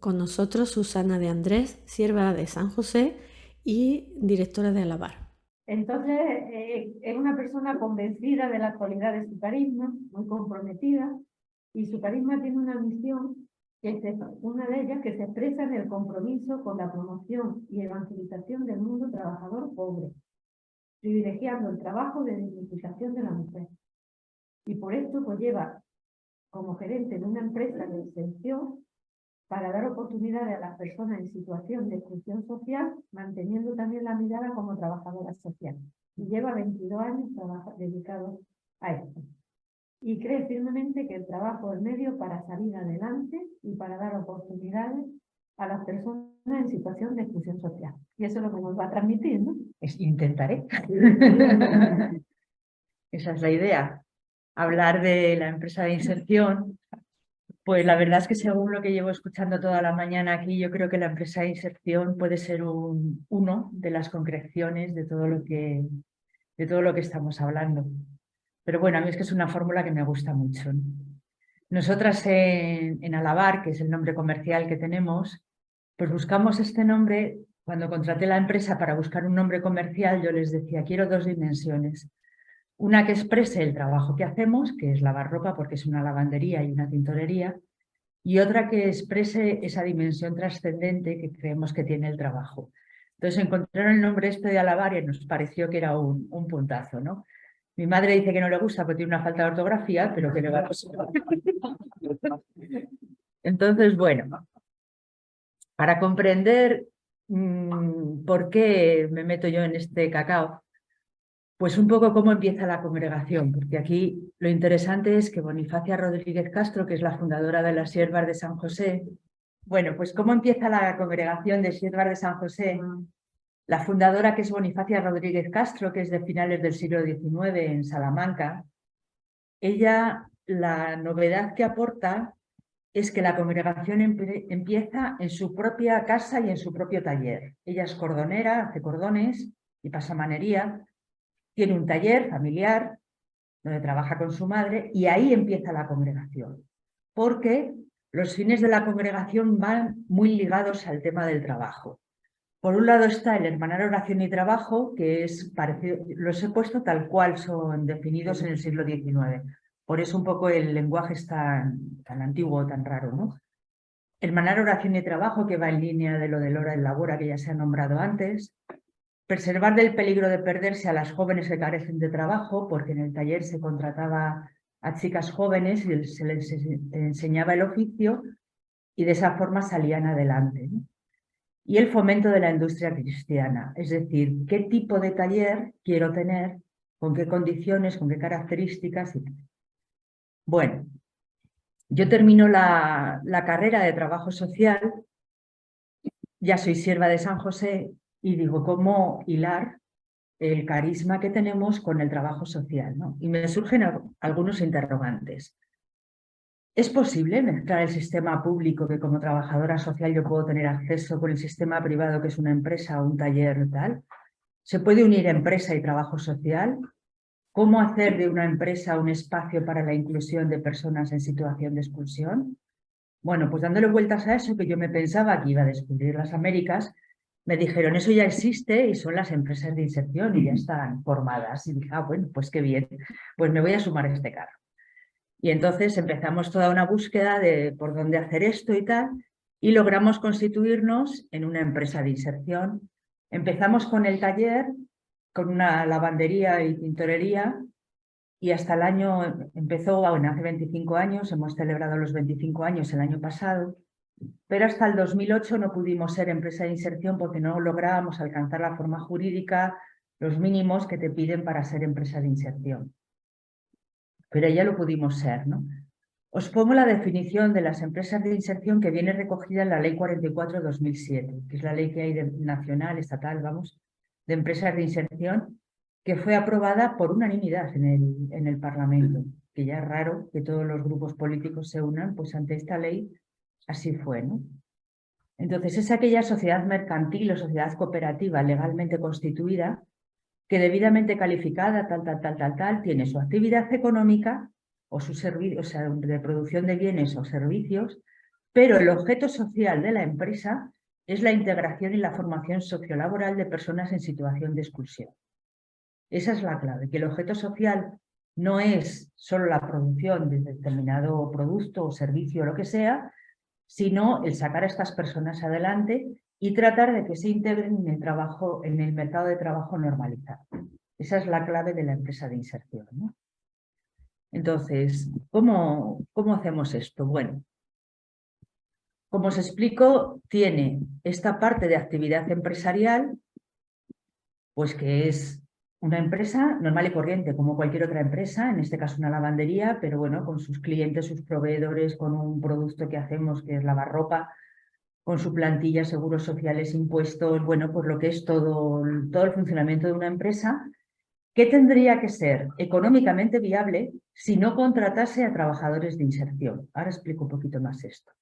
Con nosotros Susana de Andrés, sierva de San José y directora de Alabar. Entonces, es una persona convencida de la cualidad de su carisma, muy comprometida, y su carisma tiene una misión, una de ellas que se expresa en el compromiso con la promoción y evangelización del mundo trabajador pobre, privilegiando el trabajo de dignificación de la mujer. Y por esto pues lleva como gerente de una empresa de extensión para dar oportunidades a las personas en situación de exclusión social, manteniendo también la mirada como trabajadora social. Y lleva 22 años dedicados a esto. Y cree firmemente que el trabajo es medio para salir adelante y para dar oportunidades a las personas en situación de exclusión social. Y eso es lo que nos va a transmitir, ¿no? Intentaré. Esa es la idea. Hablar de la empresa de inserción. Pues la verdad es que según lo que llevo escuchando toda la mañana aquí, yo creo que la empresa de inserción puede ser uno de las concreciones de todo lo que estamos hablando. Pero bueno, a mí es que es una fórmula que me gusta mucho, ¿no? Nosotras en Alabar, que es el nombre comercial que tenemos, pues buscamos este nombre. Cuando contraté la empresa para buscar un nombre comercial, yo les decía, quiero dos dimensiones. Una que exprese el trabajo que hacemos, que es lavar ropa, porque es una lavandería y una tintorería, y otra que exprese esa dimensión trascendente que creemos que tiene el trabajo. Entonces encontraron el nombre este de Alabar y nos pareció que era un puntazo, ¿no? Mi madre dice que no le gusta porque tiene una falta de ortografía, pero que le va a pasar. Entonces, bueno, para comprender por qué me meto yo en este cacao, pues un poco cómo empieza la congregación, porque aquí lo interesante es que Bonifacia Rodríguez Castro, que es la fundadora de las Siervas de San José, bueno, pues cómo empieza la congregación de Siervas de San José. La fundadora, que es Bonifacia Rodríguez Castro, que es de finales del siglo XIX en Salamanca, ella, la novedad que aporta es que la congregación empieza en su propia casa y en su propio taller. Ella es cordonera, hace cordones y pasamanería, tiene un taller familiar donde trabaja con su madre y ahí empieza la congregación, porque los fines de la congregación van muy ligados al tema del trabajo. Por un lado está el hermanar oración y trabajo, que es parecido, los he puesto tal cual son definidos en el siglo XIX. Por eso un poco el lenguaje es tan antiguo, tan raro, ¿no? Hermanar oración y trabajo, que va en línea de lo del hora en labora, que ya se ha nombrado antes. Preservar del peligro de perderse a las jóvenes que carecen de trabajo, porque en el taller se contrataba a chicas jóvenes y se les enseñaba el oficio y de esa forma salían adelante, ¿no? Y el fomento de la industria cristiana, es decir, qué tipo de taller quiero tener, con qué condiciones, con qué características. Bueno, yo termino la carrera de trabajo social, ya soy sierva de San José y digo, ¿cómo hilar el carisma que tenemos con el trabajo social, ¿no? Y me surgen algunos interrogantes. ¿Es posible mezclar el sistema público, que como trabajadora social yo puedo tener acceso, con el sistema privado, que es una empresa o un taller tal? ¿Se puede unir empresa y trabajo social? ¿Cómo hacer de una empresa un espacio para la inclusión de personas en situación de expulsión? Bueno, pues dándole vueltas a eso, que yo me pensaba que iba a descubrir las Américas, me dijeron, eso ya existe y son las empresas de inserción y ya están formadas. Y dije, bueno, pues qué bien, pues me voy a sumar a este carro. Y entonces empezamos toda una búsqueda de por dónde hacer esto y tal, y logramos constituirnos en una empresa de inserción. Empezamos con el taller, con una lavandería y tintorería, y hasta el año, empezó, bueno, hace 25 años, hemos celebrado los 25 años el año pasado, pero hasta el 2008 no pudimos ser empresa de inserción porque no lográbamos alcanzar la forma jurídica, los mínimos que te piden para ser empresa de inserción. Pero ya lo pudimos ser, ¿no? Os pongo la definición de las empresas de inserción que viene recogida en la Ley 44/2007, que es la ley que hay nacional, estatal, vamos, de empresas de inserción, que fue aprobada por unanimidad en el Parlamento, que ya es raro que todos los grupos políticos se unan, pues ante esta ley así fue, ¿no? Entonces es aquella sociedad mercantil o sociedad cooperativa legalmente constituida que debidamente calificada, tal, tiene su actividad económica o su servicio, o sea, de producción de bienes o servicios, pero el objeto social de la empresa es la integración y la formación sociolaboral de personas en situación de exclusión. Esa es la clave, que el objeto social no es solo la producción de determinado producto o servicio o lo que sea, sino el sacar a estas personas adelante y tratar de que se integren en el trabajo, en el mercado de trabajo normalizado. Esa es la clave de la empresa de inserción, ¿no? Entonces, ¿cómo hacemos esto? Bueno, como os explico, tiene esta parte de actividad empresarial, pues que es una empresa normal y corriente, como cualquier otra empresa, en este caso una lavandería, pero bueno, con sus clientes, sus proveedores, con un producto que hacemos que es lavar ropa, con su plantilla, seguros sociales, impuestos, bueno, pues lo que es todo el funcionamiento de una empresa, que tendría que ser económicamente viable si no contratase a trabajadores de inserción. Ahora explico un poquito más esto,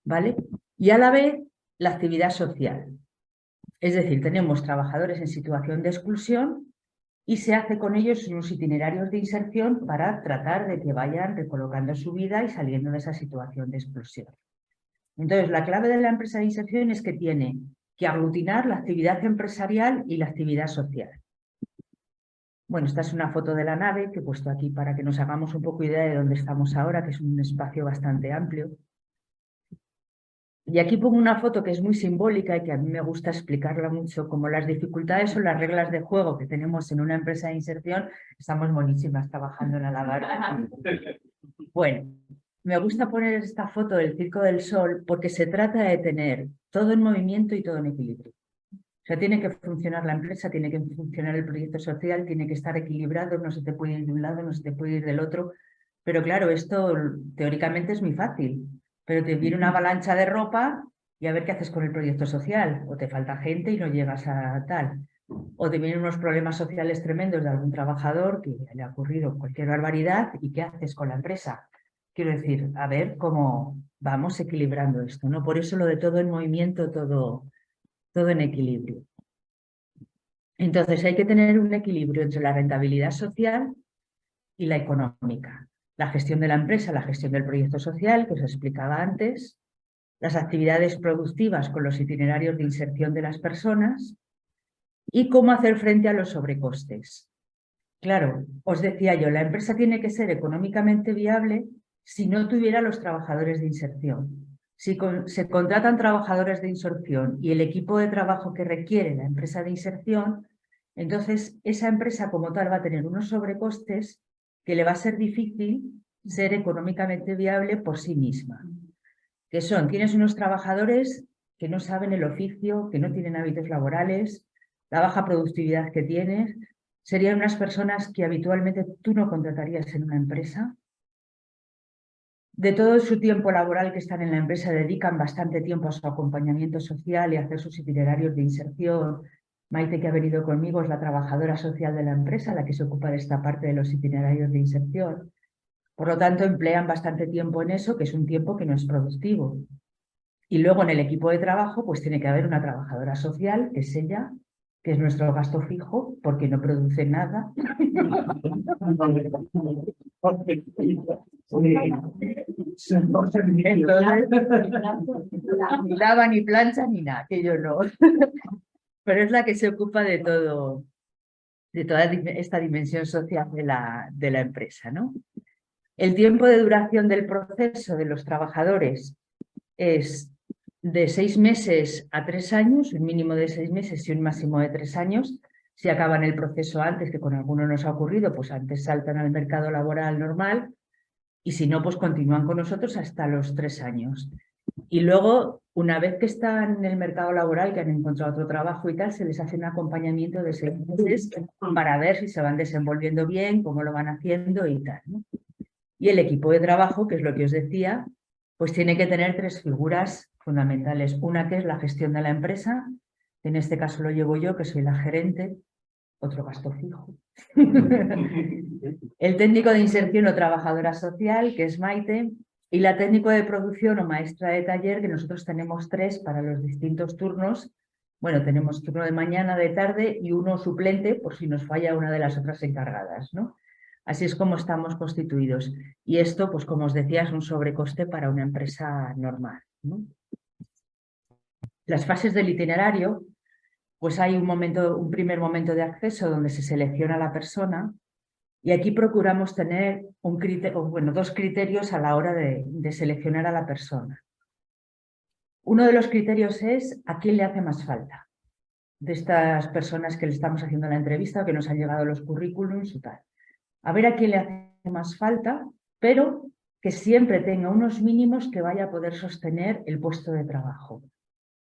¿vale? Y a la vez, la actividad social. Es decir, tenemos trabajadores en situación de exclusión y se hace con ellos unos itinerarios de inserción para tratar de que vayan recolocando su vida y saliendo de esa situación de exclusión. Entonces, la clave de la empresa de inserción es que tiene que aglutinar la actividad empresarial y la actividad social. Bueno, esta es una foto de la nave que he puesto aquí para que nos hagamos un poco idea de dónde estamos ahora, que es un espacio bastante amplio. Y aquí pongo una foto que es muy simbólica y que a mí me gusta explicarla mucho, como las dificultades o las reglas de juego que tenemos en una empresa de inserción. Estamos monísimas trabajando en la lavadora. Bueno, me gusta poner esta foto del Circo del Sol porque se trata de tener todo en movimiento y todo en equilibrio. O sea, tiene que funcionar la empresa, tiene que funcionar el proyecto social, tiene que estar equilibrado, no se te puede ir de un lado, no se te puede ir del otro. Pero claro, esto teóricamente es muy fácil, pero te viene una avalancha de ropa y a ver qué haces con el proyecto social. O te falta gente y no llegas a tal. O te vienen unos problemas sociales tremendos de algún trabajador que le ha ocurrido cualquier barbaridad y qué haces con la empresa. Quiero decir, a ver cómo vamos equilibrando esto, ¿no? Por eso lo de todo en movimiento, todo en equilibrio. Entonces hay que tener un equilibrio entre la rentabilidad social y la económica. La gestión de la empresa, la gestión del proyecto social, que os explicaba antes, las actividades productivas con los itinerarios de inserción de las personas y cómo hacer frente a los sobrecostes. Claro, os decía yo, la empresa tiene que ser económicamente viable si no tuviera los trabajadores de inserción. Si se contratan trabajadores de inserción y el equipo de trabajo que requiere la empresa de inserción, entonces esa empresa como tal va a tener unos sobrecostes que le va a ser difícil ser económicamente viable por sí misma. Que son, tienes unos trabajadores que no saben el oficio, que no tienen hábitos laborales, la baja productividad que tienes, serían unas personas que habitualmente tú no contratarías en una empresa. De todo su tiempo laboral que están en la empresa dedican bastante tiempo a su acompañamiento social y a hacer sus itinerarios de inserción. Maite, que ha venido conmigo, es la trabajadora social de la empresa, la que se ocupa de esta parte de los itinerarios de inserción. Por lo tanto, emplean bastante tiempo en eso, que es un tiempo que no es productivo. Y luego en el equipo de trabajo, pues tiene que haber una trabajadora social, que es ella, que es nuestro gasto fijo, porque no produce nada. Entonces, ni lava, ni plancha, ni nada, que yo no. Pero es la que se ocupa de todo, de toda esta dimensión social de la empresa, ¿no? El tiempo de duración del proceso de los trabajadores es de 6 meses a 3 años, un mínimo de 6 meses y un máximo de 3 años. Si acaban el proceso antes, que con alguno nos ha ocurrido, pues antes saltan al mercado laboral normal, y si no, pues continúan con nosotros hasta los 3 años. Y luego, una vez que están en el mercado laboral, que han encontrado otro trabajo y tal, se les hace un acompañamiento de 6 meses para ver si se van desenvolviendo bien, cómo lo van haciendo y tal, ¿no? Y el equipo de trabajo, que es lo que os decía, pues tiene que tener 3 figuras fundamentales. Una que es la gestión de la empresa, que en este caso lo llevo yo, que soy la gerente, otro gasto fijo. El técnico de inserción o trabajadora social, que es Maite, y la técnico de producción o maestra de taller, que nosotros tenemos 3 para los distintos turnos. Bueno, tenemos turno de mañana, de tarde y uno suplente por si nos falla una de las otras encargadas, ¿no? Así es como estamos constituidos. Y esto, pues como os decía, es un sobrecoste para una empresa normal, ¿no? Las fases del itinerario, pues hay un primer momento de acceso donde se selecciona a la persona y aquí procuramos tener dos criterios a la hora de seleccionar a la persona. Uno de los criterios es a quién le hace más falta de estas personas que le estamos haciendo la entrevista o que nos han llegado los currículums y tal. A ver a quién le hace más falta, pero que siempre tenga unos mínimos que vaya a poder sostener el puesto de trabajo.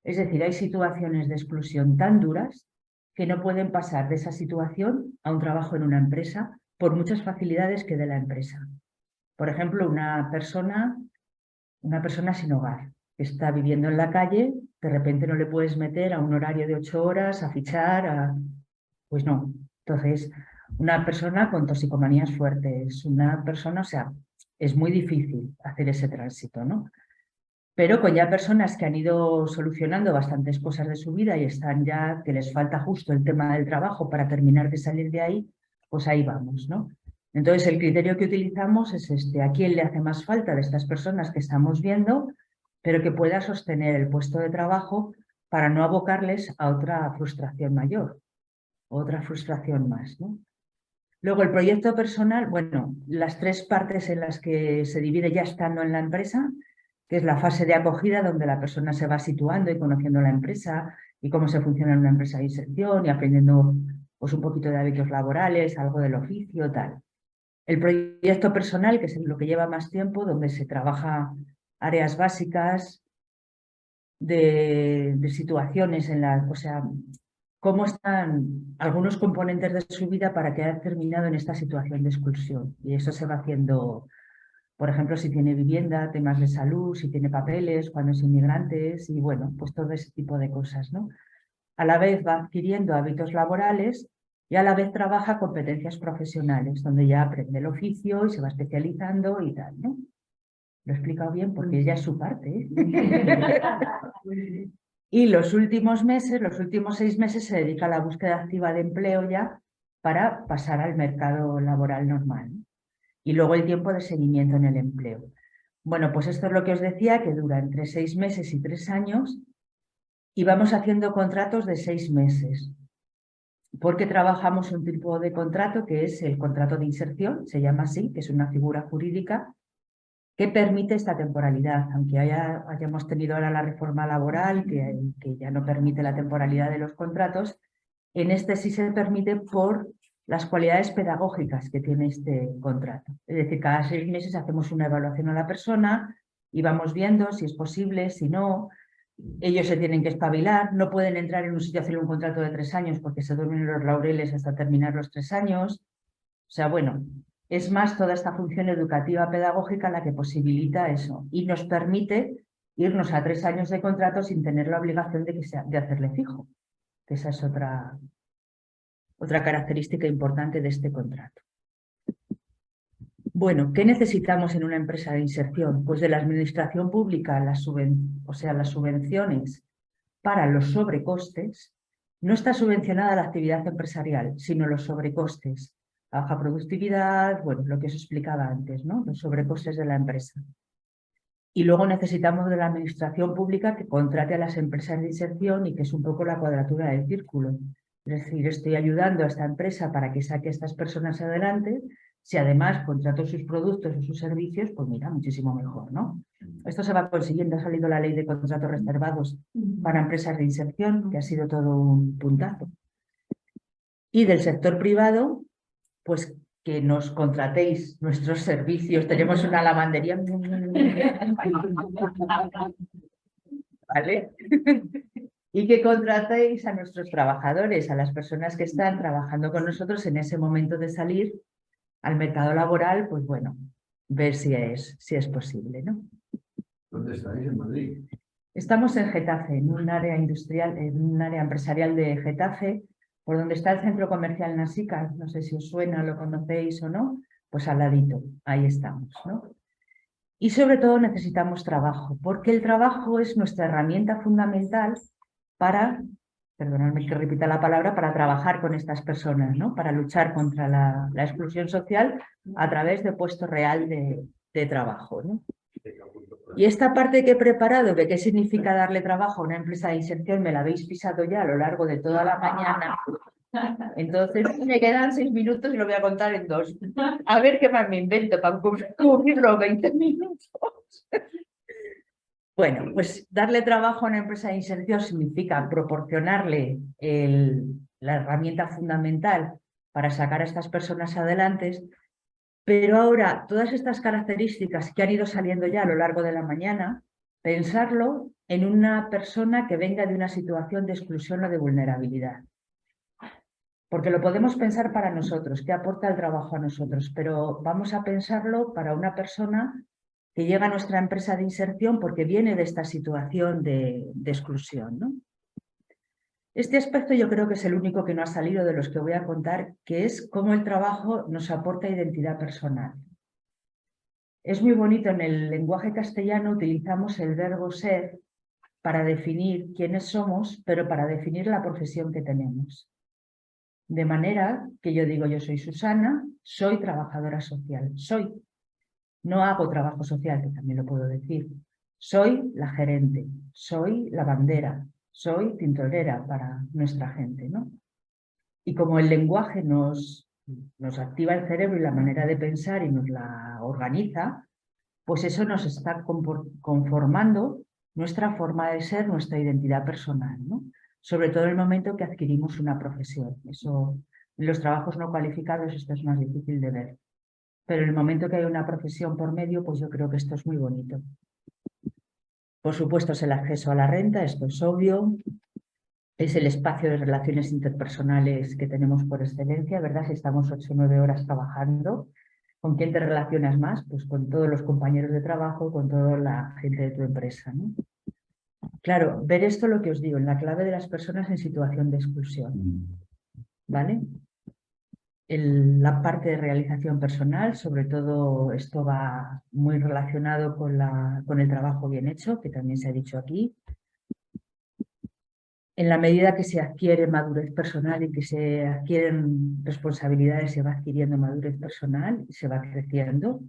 Es decir, hay situaciones de exclusión tan duras que no pueden pasar de esa situación a un trabajo en una empresa por muchas facilidades que dé la empresa. Por ejemplo, una persona sin hogar, que está viviendo en la calle, de repente no le puedes meter a un horario de 8 horas, a fichar, pues no. Entonces, una persona con toxicomanías fuertes, una persona, o sea, es muy difícil hacer ese tránsito, ¿no? Pero con ya personas que han ido solucionando bastantes cosas de su vida y están ya, que les falta justo el tema del trabajo para terminar de salir de ahí, pues ahí vamos, ¿no? Entonces el criterio que utilizamos es a quién le hace más falta de estas personas que estamos viendo, pero que pueda sostener el puesto de trabajo para no abocarles a otra frustración mayor, otra frustración más, ¿no? Luego el proyecto personal, bueno, las 3 partes en las que se divide ya estando en la empresa, que es la fase de acogida donde la persona se va situando y conociendo la empresa y cómo se funciona en una empresa de inserción y aprendiendo pues, un poquito de hábitos laborales, algo del oficio, tal. El proyecto personal, que es lo que lleva más tiempo, donde se trabaja áreas básicas de situaciones en las, o sea, cómo están algunos componentes de su vida para que haya terminado en esta situación de exclusión. Y eso se va haciendo, por ejemplo, si tiene vivienda, temas de salud, si tiene papeles, cuando es inmigrante, y bueno, pues todo ese tipo de cosas, ¿no? A la vez va adquiriendo hábitos laborales y a la vez trabaja competencias profesionales, donde ya aprende el oficio y se va especializando y tal, ¿no? Lo he explicado bien porque ya es su parte, ¿eh? Y los últimos meses, los últimos 6 meses, se dedica a la búsqueda activa de empleo ya para pasar al mercado laboral normal. Y luego el tiempo de seguimiento en el empleo. Bueno, pues esto es lo que os decía, que dura entre 6 meses y 3 años y vamos haciendo contratos de 6 meses. Porque trabajamos un tipo de contrato que es el contrato de inserción, se llama así, que es una figura jurídica que permite esta temporalidad, aunque hayamos tenido ahora la reforma laboral que ya no permite la temporalidad de los contratos, en este sí se permite por las cualidades pedagógicas que tiene este contrato. Es decir, cada 6 meses hacemos una evaluación a la persona y vamos viendo si es posible, si no. Ellos se tienen que espabilar, no pueden entrar en un sitio a hacer un contrato de 3 años porque se duermen en los laureles hasta terminar los 3 años. O sea, bueno, es más toda esta función educativa pedagógica la que posibilita eso y nos permite irnos a 3 años de contrato sin tener la obligación de hacerle fijo, que esa es otra característica importante de este contrato. Bueno, ¿qué necesitamos en una empresa de inserción? Pues de la administración pública, las subvenciones para los sobrecostes. No está subvencionada la actividad empresarial, sino los sobrecostes. Baja productividad, bueno, lo que os explicaba antes, ¿no? Los sobrecostes de la empresa. Y luego necesitamos de la administración pública que contrate a las empresas de inserción y que es un poco la cuadratura del círculo. Es decir, estoy ayudando a esta empresa para que saque a estas personas adelante. Si además contrato sus productos o sus servicios, pues mira, muchísimo mejor, ¿no? Esto se va consiguiendo. Ha salido la ley de contratos reservados para empresas de inserción, que ha sido todo un puntazo. Y del sector privado, pues que nos contratéis nuestros servicios. Tenemos una lavandería. ¿Vale? Y que contratéis a nuestros trabajadores, a las personas que están trabajando con nosotros en ese momento de salir al mercado laboral, pues bueno, ver si es posible, ¿no? ¿Dónde estáis? ¿En Madrid? Estamos en Getafe, en un área industrial, en un área empresarial de Getafe, por donde está el centro comercial Nasica. No sé si os suena, lo conocéis o no, pues al ladito, ahí estamos, ¿no? Y sobre todo necesitamos trabajo, porque el trabajo es nuestra herramienta fundamental para perdonadme que repita la palabra, para trabajar con estas personas, ¿no? Para luchar contra la exclusión social a través de puesto real de trabajo, ¿no? Y esta parte que he preparado de qué significa darle trabajo a una empresa de inserción me la habéis pisado ya a lo largo de toda la mañana. Entonces me quedan 6 minutos y lo voy a contar en 2. A ver qué más me invento para cubrir los 20 minutos. Bueno, pues darle trabajo a una empresa de inserción significa proporcionarle la herramienta fundamental para sacar a estas personas adelante, pero ahora todas estas características que han ido saliendo ya a lo largo de la mañana, pensarlo en una persona que venga de una situación de exclusión o de vulnerabilidad. Porque lo podemos pensar para nosotros, qué aporta el trabajo a nosotros, pero vamos a pensarlo para una persona que llega a nuestra empresa de inserción porque viene de esta situación de exclusión, ¿no? Este aspecto yo creo que es el único que no ha salido de los que voy a contar, que es cómo el trabajo nos aporta identidad personal. Es muy bonito, en el lenguaje castellano utilizamos el verbo ser para definir quiénes somos, pero para definir la profesión que tenemos. De manera que yo digo, yo soy Susana, soy trabajadora social, soy. No hago trabajo social, que también lo puedo decir. Soy la gerente, soy la bandera, soy tintorera para nuestra gente, ¿no? Y como el lenguaje nos activa el cerebro y la manera de pensar y nos la organiza, pues eso nos está conformando nuestra forma de ser, nuestra identidad personal, ¿no? Sobre todo en el momento que adquirimos una profesión. Eso, en los trabajos no cualificados esto es más difícil de ver. Pero en el momento que hay una profesión por medio, pues yo creo que esto es muy bonito. Por supuesto es el acceso a la renta, esto es obvio. Es el espacio de relaciones interpersonales que tenemos por excelencia, ¿verdad? Si estamos 8 o 9 horas trabajando, ¿con quién te relacionas más? Pues con todos los compañeros de trabajo, con toda la gente de tu empresa, ¿no? Claro, ver esto lo que os digo, en la clave de las personas en situación de exclusión, ¿vale? La parte de realización personal, sobre todo esto va muy relacionado con el trabajo bien hecho, que también se ha dicho aquí. En la medida que se adquiere madurez personal y que se adquieren responsabilidades, se va adquiriendo madurez personal y se va creciendo.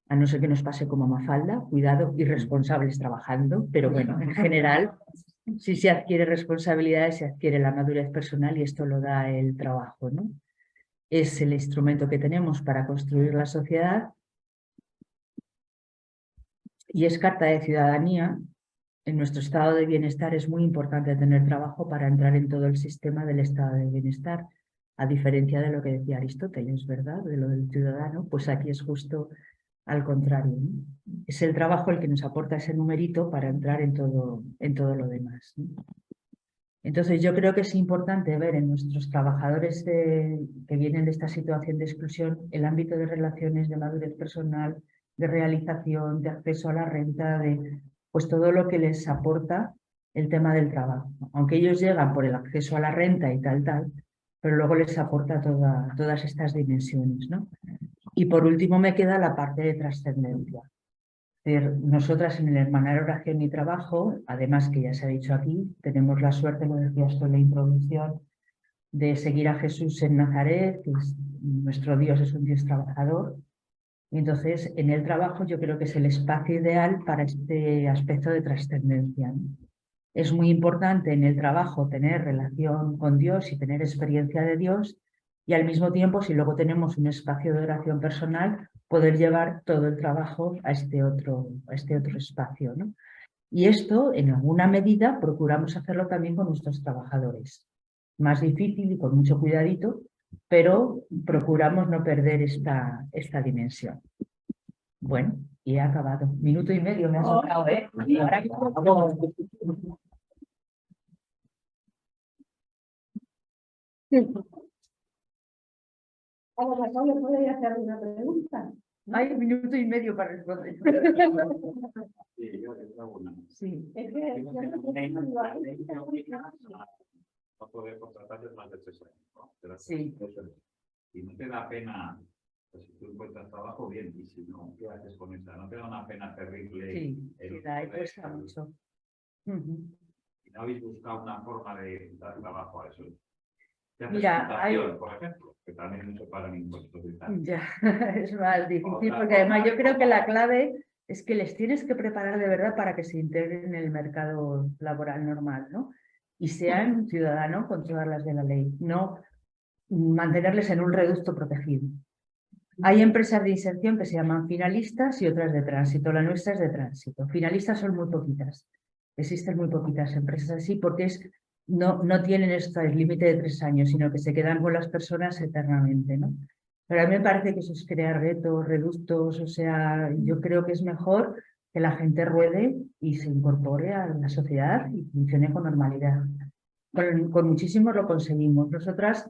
A no ser que nos pase como Mafalda, cuidado, irresponsables trabajando, pero bueno, en general, si se adquiere responsabilidades, se adquiere la madurez personal y esto lo da el trabajo, ¿no? Es el instrumento que tenemos para construir la sociedad y es carta de ciudadanía. En nuestro estado de bienestar es muy importante tener trabajo para entrar en todo el sistema del estado de bienestar, a diferencia de lo que decía Aristóteles, ¿verdad? De lo del ciudadano, pues aquí es justo al contrario, ¿no? Es el trabajo el que nos aporta ese numerito para entrar en todo lo demás, ¿no? Entonces yo creo que es importante ver en nuestros trabajadores que vienen de esta situación de exclusión el ámbito de relaciones, de madurez personal, de realización, de acceso a la renta, pues todo lo que les aporta el tema del trabajo. Aunque ellos llegan por el acceso a la renta y tal, pero luego les aporta todas estas dimensiones, ¿no? Y por último me queda la parte de trascendencia. Nosotras en el Hermanar Oración y Trabajo, además que ya se ha dicho aquí, tenemos la suerte, lo decías tú en la introducción, de seguir a Jesús en Nazaret, que nuestro Dios es un Dios trabajador. Y entonces, en el trabajo yo creo que es el espacio ideal para este aspecto de trascendencia, ¿no? Es muy importante en el trabajo tener relación con Dios y tener experiencia de Dios, y al mismo tiempo, si luego tenemos un espacio de oración personal, poder llevar todo el trabajo a este otro espacio, ¿no? Y esto, en alguna medida, procuramos hacerlo también con nuestros trabajadores. Más difícil y con mucho cuidadito, pero procuramos no perder esta dimensión. Bueno, y he acabado. 1,5 minutos me ha sobrado, ¿eh? Y ahora A lo mejor le podría hacer una pregunta. hay 1,5 minutos para responder. Sí, yo hago una. Sí. Es que No poder contratarte más de 3 años, ¿no? Sí. Y no te da pena, pues, si tú encuentras trabajo, bien, y si no, ¿qué haces con esa? ¿No te da una pena terrible? Sí, da, cuesta mucho. Y ¿No habéis buscado una forma de dar trabajo a eso? Mira, hay... por ejemplo, que también no se pagan impuestos y tal. Ya, es más difícil, porque además yo creo que la clave es que les tienes que preparar de verdad para que se integren en el mercado laboral normal, ¿no? Y sean ciudadanos con todas las de la ley, no mantenerles en un reducto protegido. Hay empresas de inserción que se llaman finalistas y otras de tránsito. La nuestra es de tránsito. Finalistas son muy poquitas. Existen muy poquitas empresas así porque no tienen este límite de 3 años, sino que se quedan con las personas eternamente, ¿no? Pero a mí me parece que eso es crear retos, reductos, o sea, yo creo que es mejor que la gente ruede y se incorpore a la sociedad y funcione con normalidad. Con muchísimos lo conseguimos. Nosotras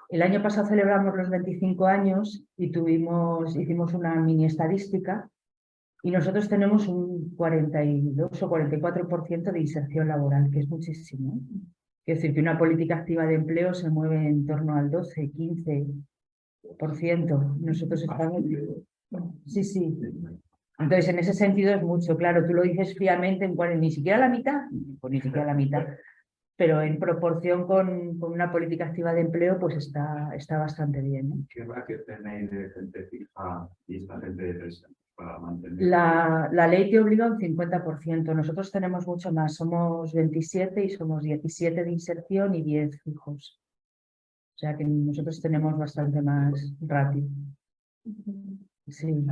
el año pasado celebramos los 25 años y hicimos una mini estadística y nosotros tenemos un 42 o 44% de inserción laboral, que es muchísimo. Es decir, que una política activa de empleo se mueve en torno al 12, 15%. Nosotros estamos... Sí, sí. Entonces, en ese sentido es mucho. Claro, tú lo dices fríamente, ni siquiera la mitad, pues ni siquiera la mitad. Pero en proporción con una política activa de empleo, pues está bastante bien, ¿no? ¿Qué ratio tenéis de gente fija y esta gente de 3 años para mantener? La ley te obliga a un 50%. Nosotros tenemos mucho más. Somos 27 y somos 17 de inserción y 10 fijos. O sea que nosotros tenemos bastante más ratio. Sí.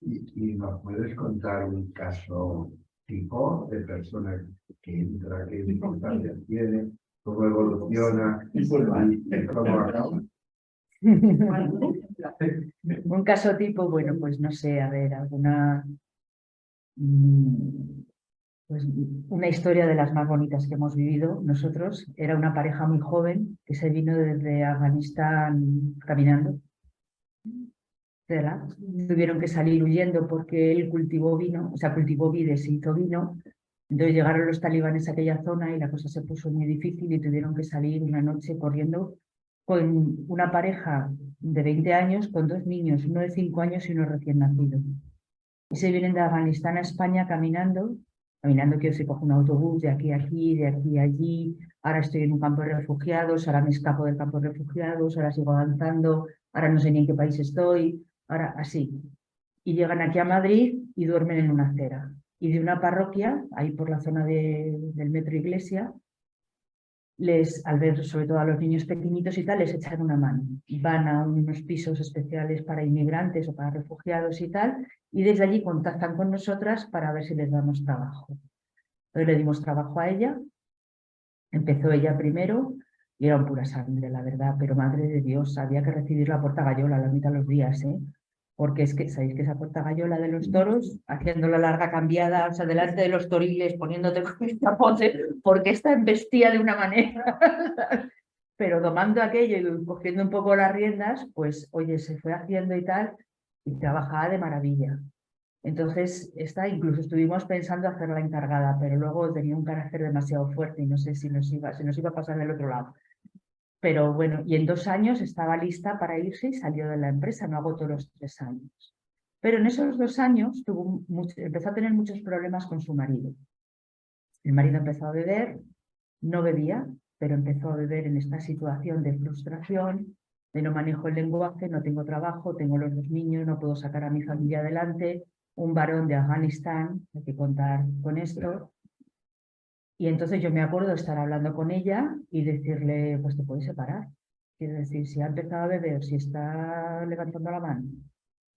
¿Y nos puedes contar un caso tipo de persona que entra, qué importancia tiene, cómo evoluciona y cómo acaba? Un caso tipo, bueno, pues no sé, a ver, pues una historia de las más bonitas que hemos vivido nosotros. Era una pareja muy joven que se vino desde Afganistán caminando. ¿Verdad? Tuvieron que salir huyendo porque él cultivó vino, o sea, cultivó vides y hizo vino. Entonces llegaron los talibanes a aquella zona y la cosa se puso muy difícil y tuvieron que salir una noche corriendo con una pareja de 20 años con 2 niños, uno de 5 años y uno recién nacido. Y se vienen de Afganistán a España caminando que yo se cojo un autobús de aquí a aquí, de aquí a allí, ahora estoy en un campo de refugiados, ahora me escapo del campo de refugiados, ahora sigo avanzando, ahora no sé ni en qué país estoy, ahora así. Y llegan aquí a Madrid y duermen en una acera. Y de una parroquia, ahí por la zona del Metro Iglesia, al ver sobre todo a los niños pequeñitos y tal, les echan una mano. Van a unos pisos especiales para inmigrantes o para refugiados y tal, y desde allí contactan con nosotras para ver si les damos trabajo. Entonces le dimos trabajo a ella, empezó ella primero, y era un pura sangre, la verdad, pero madre de Dios, había que recibir la Puerta Gallola la mitad de los días, ¿eh? Porque es que, ¿sabéis que esa Puerta Gallola de los toros, haciendo la larga cambiada, o sea, delante de los toriles, poniéndote con el capote, porque esta embestía de una manera? Pero domando aquello y cogiendo un poco las riendas, pues, oye, se fue haciendo y tal, y trabajaba de maravilla. Entonces, incluso estuvimos pensando hacerla encargada, pero luego tenía un carácter demasiado fuerte y no sé si nos iba a pasar del otro lado. Pero bueno, y en 2 años estaba lista para irse y salió de la empresa, no agotó los 3 años. Pero en esos 2 años empezó a tener muchos problemas con su marido. El marido empezó a beber, no bebía, pero empezó a beber en esta situación de frustración, de no manejo el lenguaje, no tengo trabajo, tengo los 2 niños, no puedo sacar a mi familia adelante, un varón de Afganistán, hay que contar con esto. Y entonces yo me acuerdo de estar hablando con ella y decirle, pues te puedes separar. Quiero decir, si ha empezado a beber, si está levantando la mano,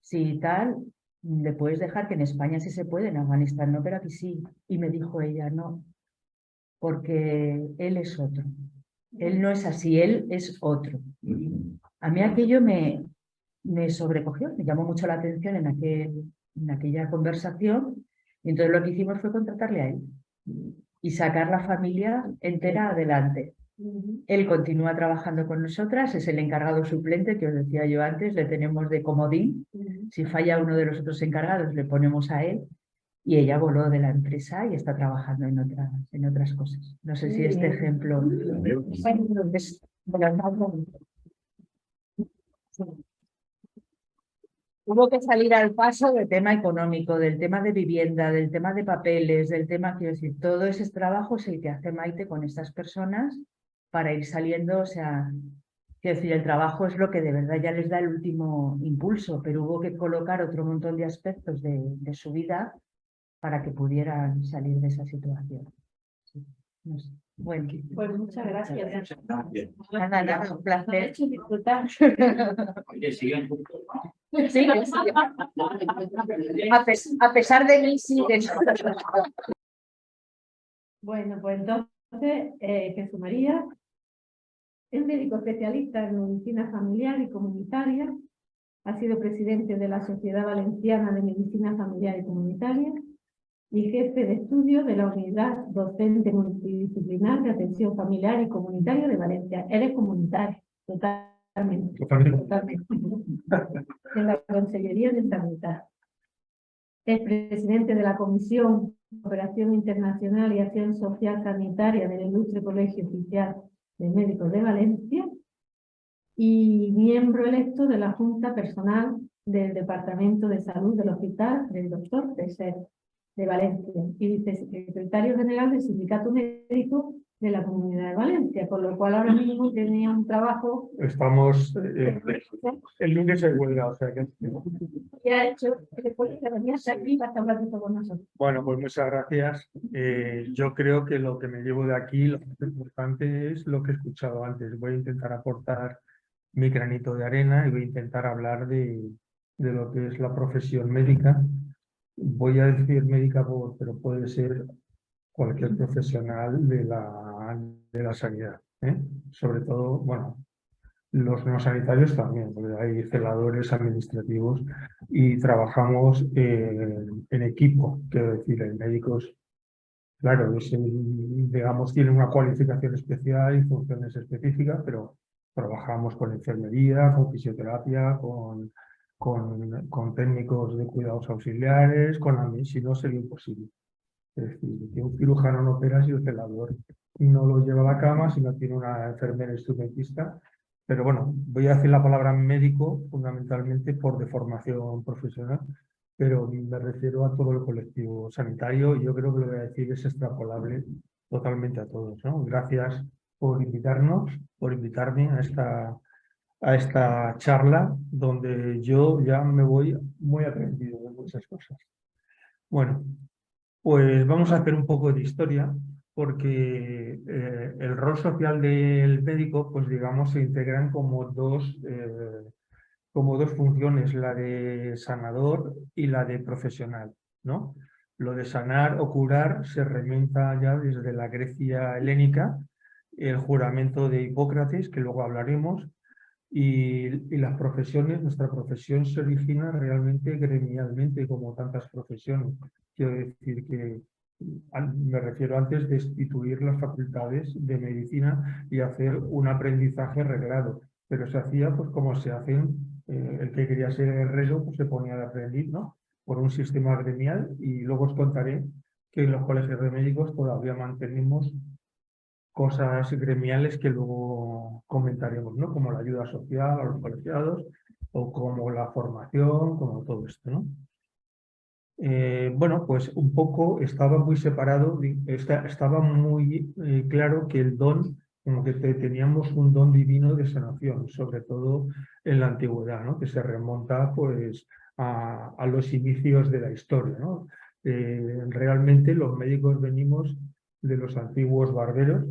si tal, le puedes dejar, que en España sí se puede, en Afganistán no, pero aquí sí. Y me dijo ella, no, porque él es otro. Él no es así, él es otro. A mí aquello me sobrecogió, me llamó mucho la atención en aquella conversación, y entonces lo que hicimos fue contratarle a él y sacar la familia entera adelante. Él continúa trabajando con nosotras, es el encargado suplente que os decía yo antes, le tenemos de comodín. Si falla uno de los otros encargados, le ponemos a él, y ella voló de la empresa y está trabajando en otras cosas. No sé si este ejemplo... hubo que salir al paso del tema económico, del tema de vivienda, del tema de papeles, del tema, quiero decir, todo ese trabajo es el que hace Maite con estas personas para ir saliendo, o sea, quiero decir, el trabajo es lo que de verdad ya les da el último impulso, pero hubo que colocar otro montón de aspectos de su vida para que pudieran salir de esa situación. Sí, no sé. Bueno, Pues muchas gracias. nada, un placer. Me ha hecho disfrutar. Oye, siguen juntos, ¿no? Sí, sí. A pesar de mí, sí. Bueno, pues entonces Jesús María es médico especialista en medicina familiar y comunitaria. Ha sido presidente de la Sociedad Valenciana de Medicina Familiar y Comunitaria y jefe de estudio de la Unidad Docente Multidisciplinar de Atención Familiar y Comunitaria de Valencia. Eres comunitario, totalmente. Totalmente. En la Consellería de Sanidad. Es presidente de la Comisión de Cooperación Internacional y Acción Social Sanitaria del Ilustre Colegio Oficial de Médicos de Valencia y miembro electo de la Junta Personal del Departamento de Salud del Hospital del Dr. Teser de Valencia y vicesecretario general del Sindicato Médico de la Comunidad de Valencia, con lo cual ahora mismo tenía un trabajo. Estamos el lunes en huelga, o sea que... Que ha hecho después de venir aquí para hablar de todo con nosotros. Bueno, pues muchas gracias. Yo creo que lo que me llevo de aquí, lo más importante es lo que he escuchado antes. Voy a intentar aportar mi granito de arena y voy a intentar hablar de lo que es la profesión médica. Voy a decir médica, pero puede ser cualquier profesional de la sanidad, ¿eh? Sobre todo, bueno, los no sanitarios también, porque hay celadores administrativos y trabajamos en equipo, quiero decir, en médicos, claro, digamos, tienen una cualificación especial y funciones específicas, pero trabajamos con enfermería, con fisioterapia, con técnicos de cuidados auxiliares, si no sería imposible. Es decir, que un cirujano no opera si el celador no lo lleva a la cama, sino tiene una enfermera instrumentista. Pero bueno, voy a decir la palabra médico fundamentalmente por deformación profesional, pero me refiero a todo el colectivo sanitario y yo creo que lo que voy a decir es extrapolable totalmente a todos, ¿no? Gracias por invitarnos, por invitarme a esta charla donde yo ya me voy muy aprendido de muchas cosas. Bueno, pues vamos a hacer un poco de historia, porque el rol social del médico, pues digamos, se integran como dos funciones, la de sanador y la de profesional, ¿no? Lo de sanar o curar se remonta ya desde la Grecia helénica, el juramento de Hipócrates, que luego hablaremos, y las profesiones, nuestra profesión se origina realmente gremialmente, como tantas profesiones. Quiero decir que me refiero antes de instituir las facultades de medicina y hacer un aprendizaje reglado, pero se hacía pues como se hacen, el que quería ser herrero pues se ponía de aprendiz, ¿no? Por un sistema gremial, y luego os contaré que en los colegios de médicos todavía mantenemos cosas gremiales que luego comentaremos, ¿no? Como la ayuda social a los colegiados o como la formación, como todo esto, ¿no? Bueno, pues un poco estaba muy separado, estaba muy claro que el don, como que teníamos un don divino de sanación, sobre todo en la antigüedad, ¿no? Que se remonta pues a los inicios de la historia, ¿no? Realmente los médicos venimos de los antiguos barberos,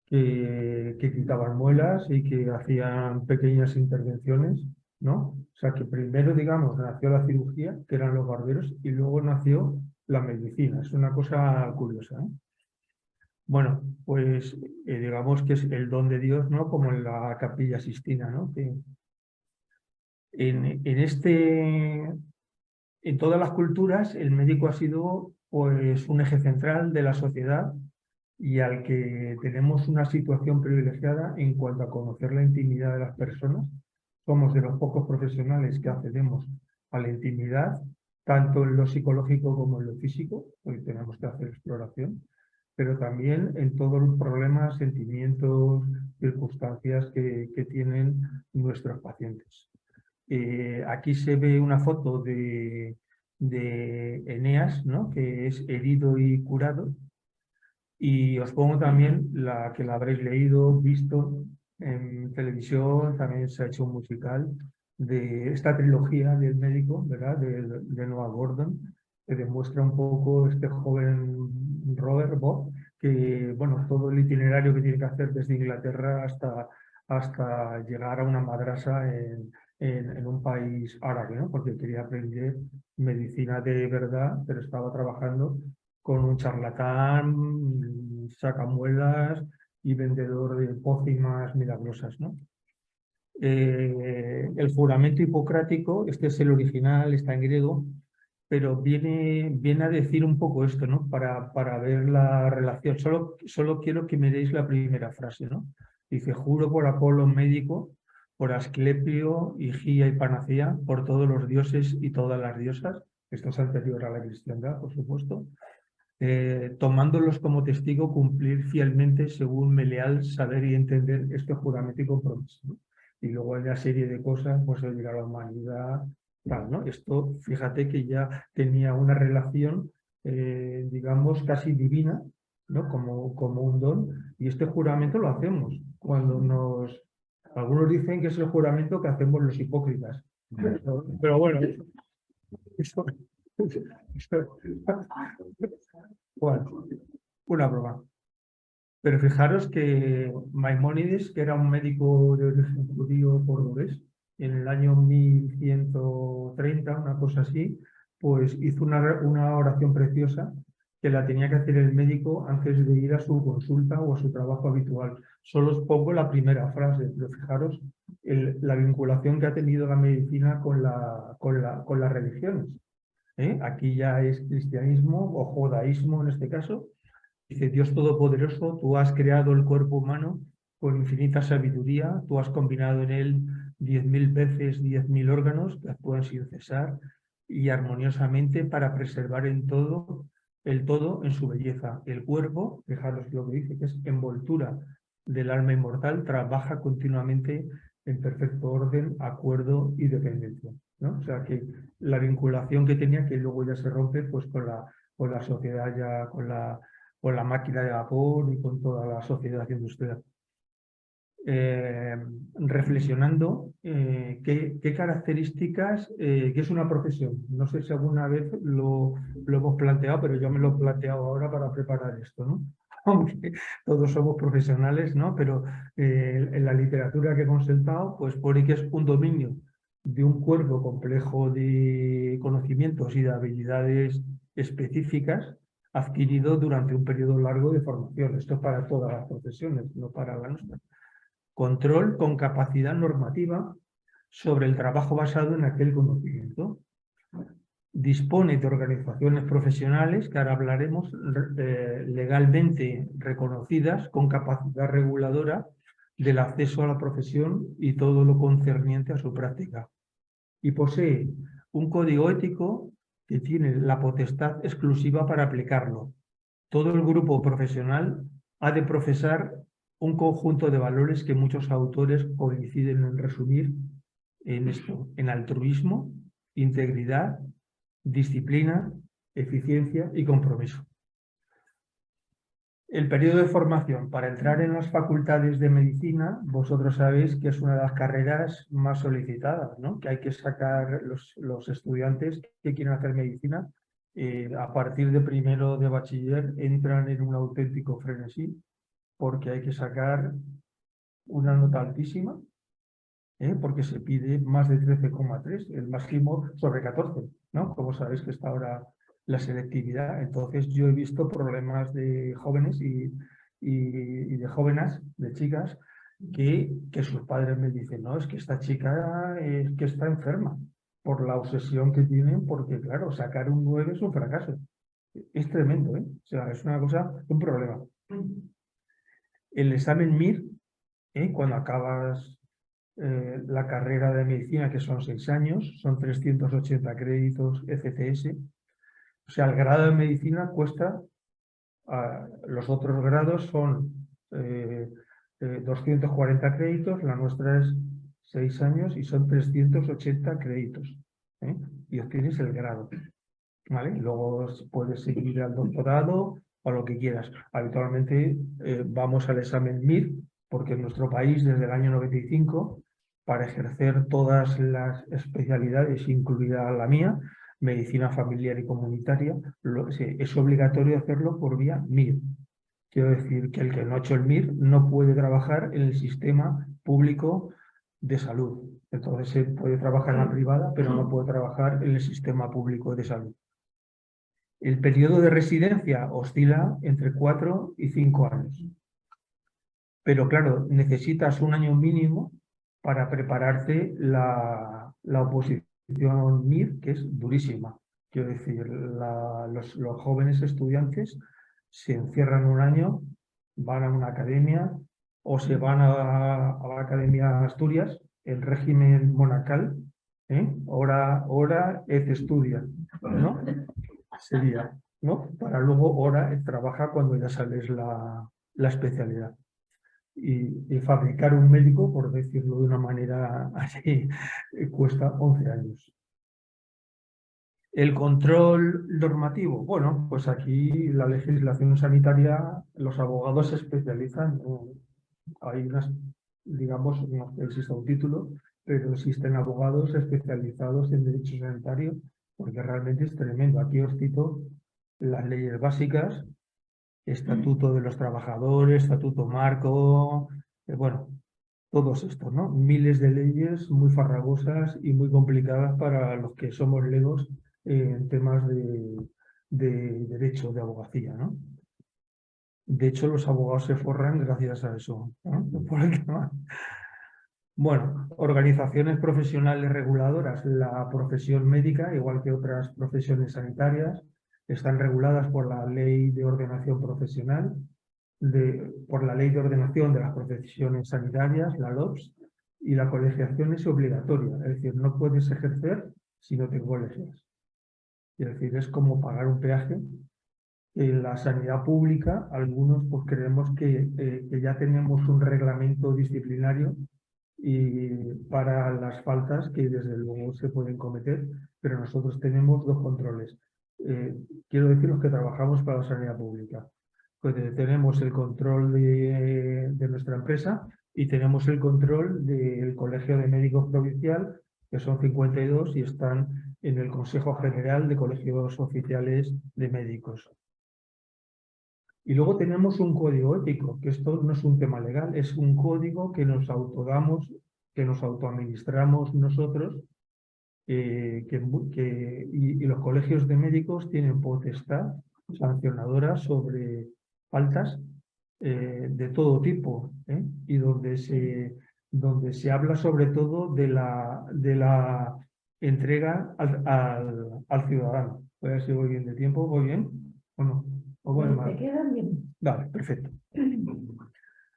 que quitaban muelas y que hacían pequeñas intervenciones, ¿no? O sea que primero, digamos, nació la cirugía, que eran los barberos, y luego nació la medicina. Es una cosa curiosa, ¿eh? Bueno, pues digamos que es el don de Dios, ¿no? Como en la Capilla Sixtina, ¿no? Que en todas las culturas el médico ha sido pues un eje central de la sociedad y al que tenemos una situación privilegiada en cuanto a conocer la intimidad de las personas. Somos de los pocos profesionales que accedemos a la intimidad, tanto en lo psicológico como en lo físico, hoy tenemos que hacer exploración, pero también en todos los problemas, sentimientos, circunstancias que tienen nuestros pacientes. Aquí se ve una foto de Eneas, ¿no? Que es herido y curado. Y os pongo también la que la habréis leído, visto en televisión, también se ha hecho un musical de esta trilogía del médico, ¿verdad? De Noah Gordon, que demuestra un poco este joven Robert Bob, que, bueno, todo el itinerario que tiene que hacer desde Inglaterra hasta llegar a una madrasa en un país árabe, ¿no? Porque quería aprender medicina de verdad, pero estaba trabajando con un charlatán, sacamuelas y vendedor de pócimas milagrosas, ¿no? El juramento hipocrático, este es el original, está en griego, pero viene a decir un poco esto, ¿no? Para ver la relación. Solo quiero que me deis la primera frase, ¿no? Dice, juro por Apolo médico, por Asclepio, Higía y Panacea, por todos los dioses y todas las diosas. Esto es anterior a la cristiandad, por supuesto. Tomándolos como testigo, cumplir fielmente según me leal saber y entender este juramento y compromiso, ¿no? Y luego hay una serie de cosas, pues servir a la humanidad, tal, ¿no? Esto, fíjate que ya tenía una relación, digamos, casi divina, ¿no? Como un don, y este juramento lo hacemos cuando algunos dicen que es el juramento que hacemos los hipócritas, pero bueno, eso, bueno, una broma. Pero fijaros que Maimónides, que era un médico de origen judío cordobés, en el año 1130, una cosa así, pues hizo una oración preciosa que la tenía que hacer el médico antes de ir a su consulta o a su trabajo habitual. Solo os pongo la primera frase, pero fijaros la vinculación que ha tenido la medicina con las religiones. Aquí ya es cristianismo o judaísmo en este caso. Dice, Dios Todopoderoso, tú has creado el cuerpo humano con infinita sabiduría, tú has combinado en él 10.000 veces 10.000 órganos que actúan sin cesar y armoniosamente para preservar el todo en su belleza. El cuerpo, fijaros lo que dice, que es envoltura del alma inmortal, trabaja continuamente en perfecto orden, acuerdo y dependencia, ¿no? O sea que la vinculación que tenía, que luego ya se rompe pues con la sociedad, ya con la máquina de vapor y con toda la sociedad industrial. Reflexionando, ¿qué características, qué es una profesión? No sé si alguna vez lo hemos planteado, pero yo me lo he planteado ahora para preparar esto, ¿no? Aunque todos somos profesionales, ¿no? Pero en la literatura que he consultado, pues pone que es un dominio de un cuerpo complejo de conocimientos y de habilidades específicas adquirido durante un periodo largo de formación. Esto es para todas las profesiones, no para la nuestra. Control con capacidad normativa sobre el trabajo basado en aquel conocimiento. Dispone de organizaciones profesionales, que ahora hablaremos, legalmente reconocidas con capacidad reguladora del acceso a la profesión y todo lo concerniente a su práctica. Y posee un código ético que tiene la potestad exclusiva para aplicarlo. Todo el grupo profesional ha de profesar un conjunto de valores que muchos autores coinciden en resumir en esto, en altruismo, integridad, disciplina, eficiencia y compromiso. El periodo de formación para entrar en las facultades de medicina, vosotros sabéis que es una de las carreras más solicitadas, ¿no? Que hay que sacar los estudiantes que quieren hacer medicina, a partir de primero de bachiller entran en un auténtico frenesí, porque hay que sacar una nota altísima, porque se pide más de 13,3, el máximo sobre 14, ¿no? Como sabéis que está ahora la selectividad. Entonces yo he visto problemas de jóvenes y de jóvenes, de chicas, que sus padres me dicen, no, es que esta chica es que está enferma por la obsesión que tienen, porque claro, sacar un 9 es un fracaso. Es tremendo, ¿eh? O sea, es una cosa, un problema. El examen MIR, cuando acabas la carrera de medicina, que son 6 años, son 380 créditos ECTS. O sea, el grado de medicina cuesta, los otros grados son 240 créditos, la nuestra es 6 años y son 380 créditos, ¿eh? Y obtienes el grado, ¿vale? Luego puedes seguir al doctorado o lo que quieras. Habitualmente vamos al examen MIR, porque en nuestro país desde el año 95, para ejercer todas las especialidades, incluida la mía, medicina familiar y comunitaria, es obligatorio hacerlo por vía MIR. Quiero decir que el que no ha hecho el MIR no puede trabajar en el sistema público de salud. Entonces se puede trabajar en la privada, pero no puede trabajar en el sistema público de salud. El periodo de residencia oscila entre 4 y 5 años. Pero claro, necesitas un año mínimo para prepararte la oposición MIR, que es durísima. Quiero decir, los jóvenes estudiantes se encierran un año, van a una academia o se van a la Academia Asturias, en régimen monacal, hora et estudia, ¿no? Sería, ¿no? Para luego hora trabaja cuando ya sales la especialidad. Y fabricar un médico, por decirlo de una manera así, cuesta 11 años. El control normativo. Bueno, pues aquí la legislación sanitaria, los abogados se especializan. Hay unas, digamos, no existe un título, pero existen abogados especializados en derecho sanitario, porque realmente es tremendo. Aquí os cito las leyes básicas, Estatuto de los Trabajadores, Estatuto Marco, bueno, todos estos, ¿no? Miles de leyes muy farragosas y muy complicadas para los que somos legos en temas de derecho, de abogacía, ¿no? De hecho, los abogados se forran gracias a eso, ¿no? Por el tema. Bueno, organizaciones profesionales reguladoras. La profesión médica, igual que otras profesiones sanitarias, están reguladas por la Ley de Ordenación Profesional, por la Ley de Ordenación de las Profesiones Sanitarias, la LOPS, y la colegiación es obligatoria, es decir, no puedes ejercer si no te colegias. Es decir, es como pagar un peaje. En la sanidad pública, algunos pues creemos que ya tenemos un reglamento disciplinario y para las faltas que desde luego se pueden cometer, pero nosotros tenemos 2 controles. Quiero decir los que trabajamos para la sanidad pública. Pues tenemos el control de nuestra empresa y tenemos el control del Colegio de Médicos Provincial, que son 52 y están en el Consejo General de Colegios Oficiales de Médicos. Y luego tenemos un código ético, que esto no es un tema legal, es un código que nos autodamos, que nos autoadministramos nosotros, y los colegios de médicos tienen potestad sancionadora sobre faltas de todo tipo, y donde se habla sobre todo de la entrega al ciudadano. Voy a ver si voy bien de tiempo, ¿voy bien o no? ¿O voy mal? Te quedan bien. Vale, perfecto.